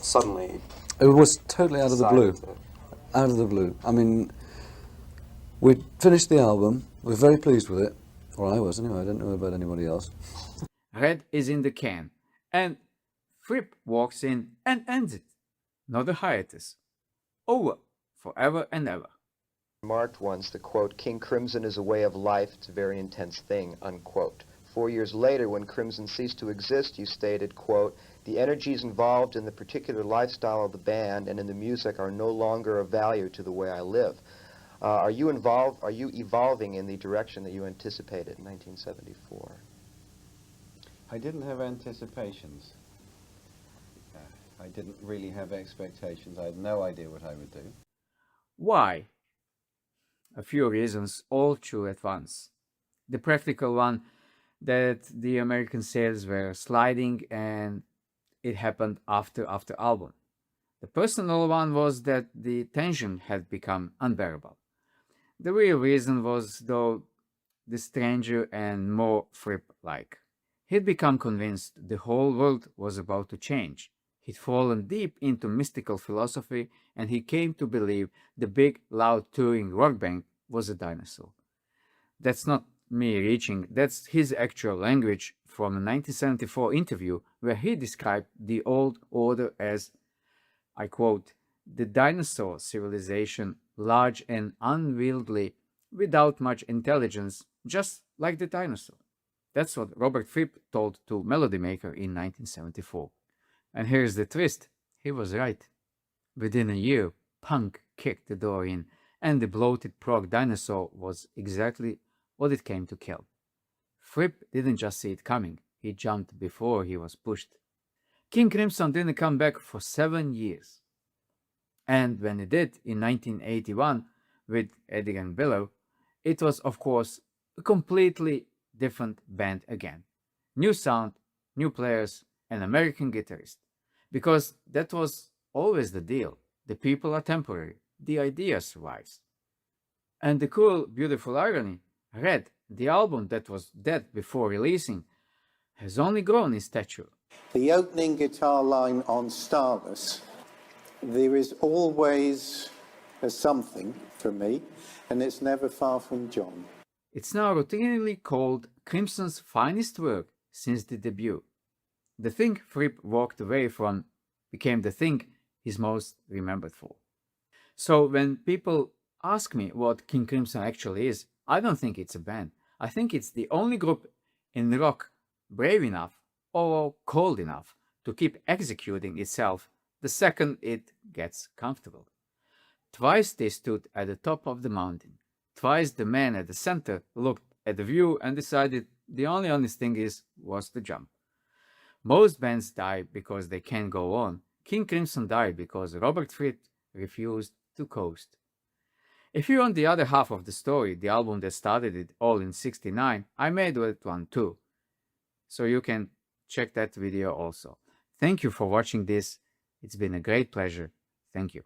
Speaker 16: suddenly...
Speaker 8: It was totally out of the blue.
Speaker 16: decided
Speaker 8: Out of the blue. I mean, we finished the album, we were very pleased with it. Or I was anyway, I don't know about anybody else.
Speaker 1: Red is in the can, and Fripp walks in and ends it. Not a hiatus. Over, forever and ever.
Speaker 16: Remarked once that, quote, King Crimson is a way of life, it's a very intense thing, unquote. 4 years later, when Crimson ceased to exist, you stated, quote, The energies involved in the particular lifestyle of the band and in the music are no longer of value to the way I live. Are you evolving in the direction that you anticipated in 1974?
Speaker 2: I didn't have anticipations. I didn't really have expectations. I had no idea what I would do.
Speaker 1: Why? A few reasons, all true at once. The practical one, that the American sales were sliding and it happened after album. The personal one was that the tension had become unbearable. The real reason was, though, the stranger and more Fripp-like. He'd become convinced the whole world was about to change. He'd fallen deep into mystical philosophy, and he came to believe the big, loud touring rock band was a dinosaur. That's not me reaching, that's his actual language from a 1974 interview where he described the old order as, I quote, the dinosaur civilization, large and unwieldy, without much intelligence, just like the dinosaur. That's what Robert Fripp told to Melody Maker in 1974. And here's the twist, he was right. Within a year, punk kicked the door in, and the bloated prog dinosaur was exactly what it came to kill. Fripp didn't just see it coming, he jumped before he was pushed. King Crimson didn't come back for 7 years. And when it did in 1981 with Eddie and Billow, it was of course a completely different band again. New sound, new players, an American guitarist. Because that was always the deal. The people are temporary, the idea survives. And the cool, beautiful irony, Red, the album that was dead before releasing, has only grown in stature.
Speaker 2: The opening guitar line on Starless, there is always a something for me, and it's never far from John.
Speaker 1: It's now routinely called Crimson's finest work since the debut. The thing Fripp walked away from became the thing he's most remembered for. So when people ask me what King Crimson actually is, I don't think it's a band. I think it's the only group in rock brave enough or cold enough to keep executing itself the second it gets comfortable. Twice they stood at the top of the mountain. Twice the man at the center looked at the view and decided the only honest thing was to jump. Most bands die because they can't go on. King Crimson died because Robert Fripp refused to coast. If you're on the other half of the story, the album that started it all in '69, I made that one too. So you can check that video also. Thank you for watching this. It's been a great pleasure. Thank you.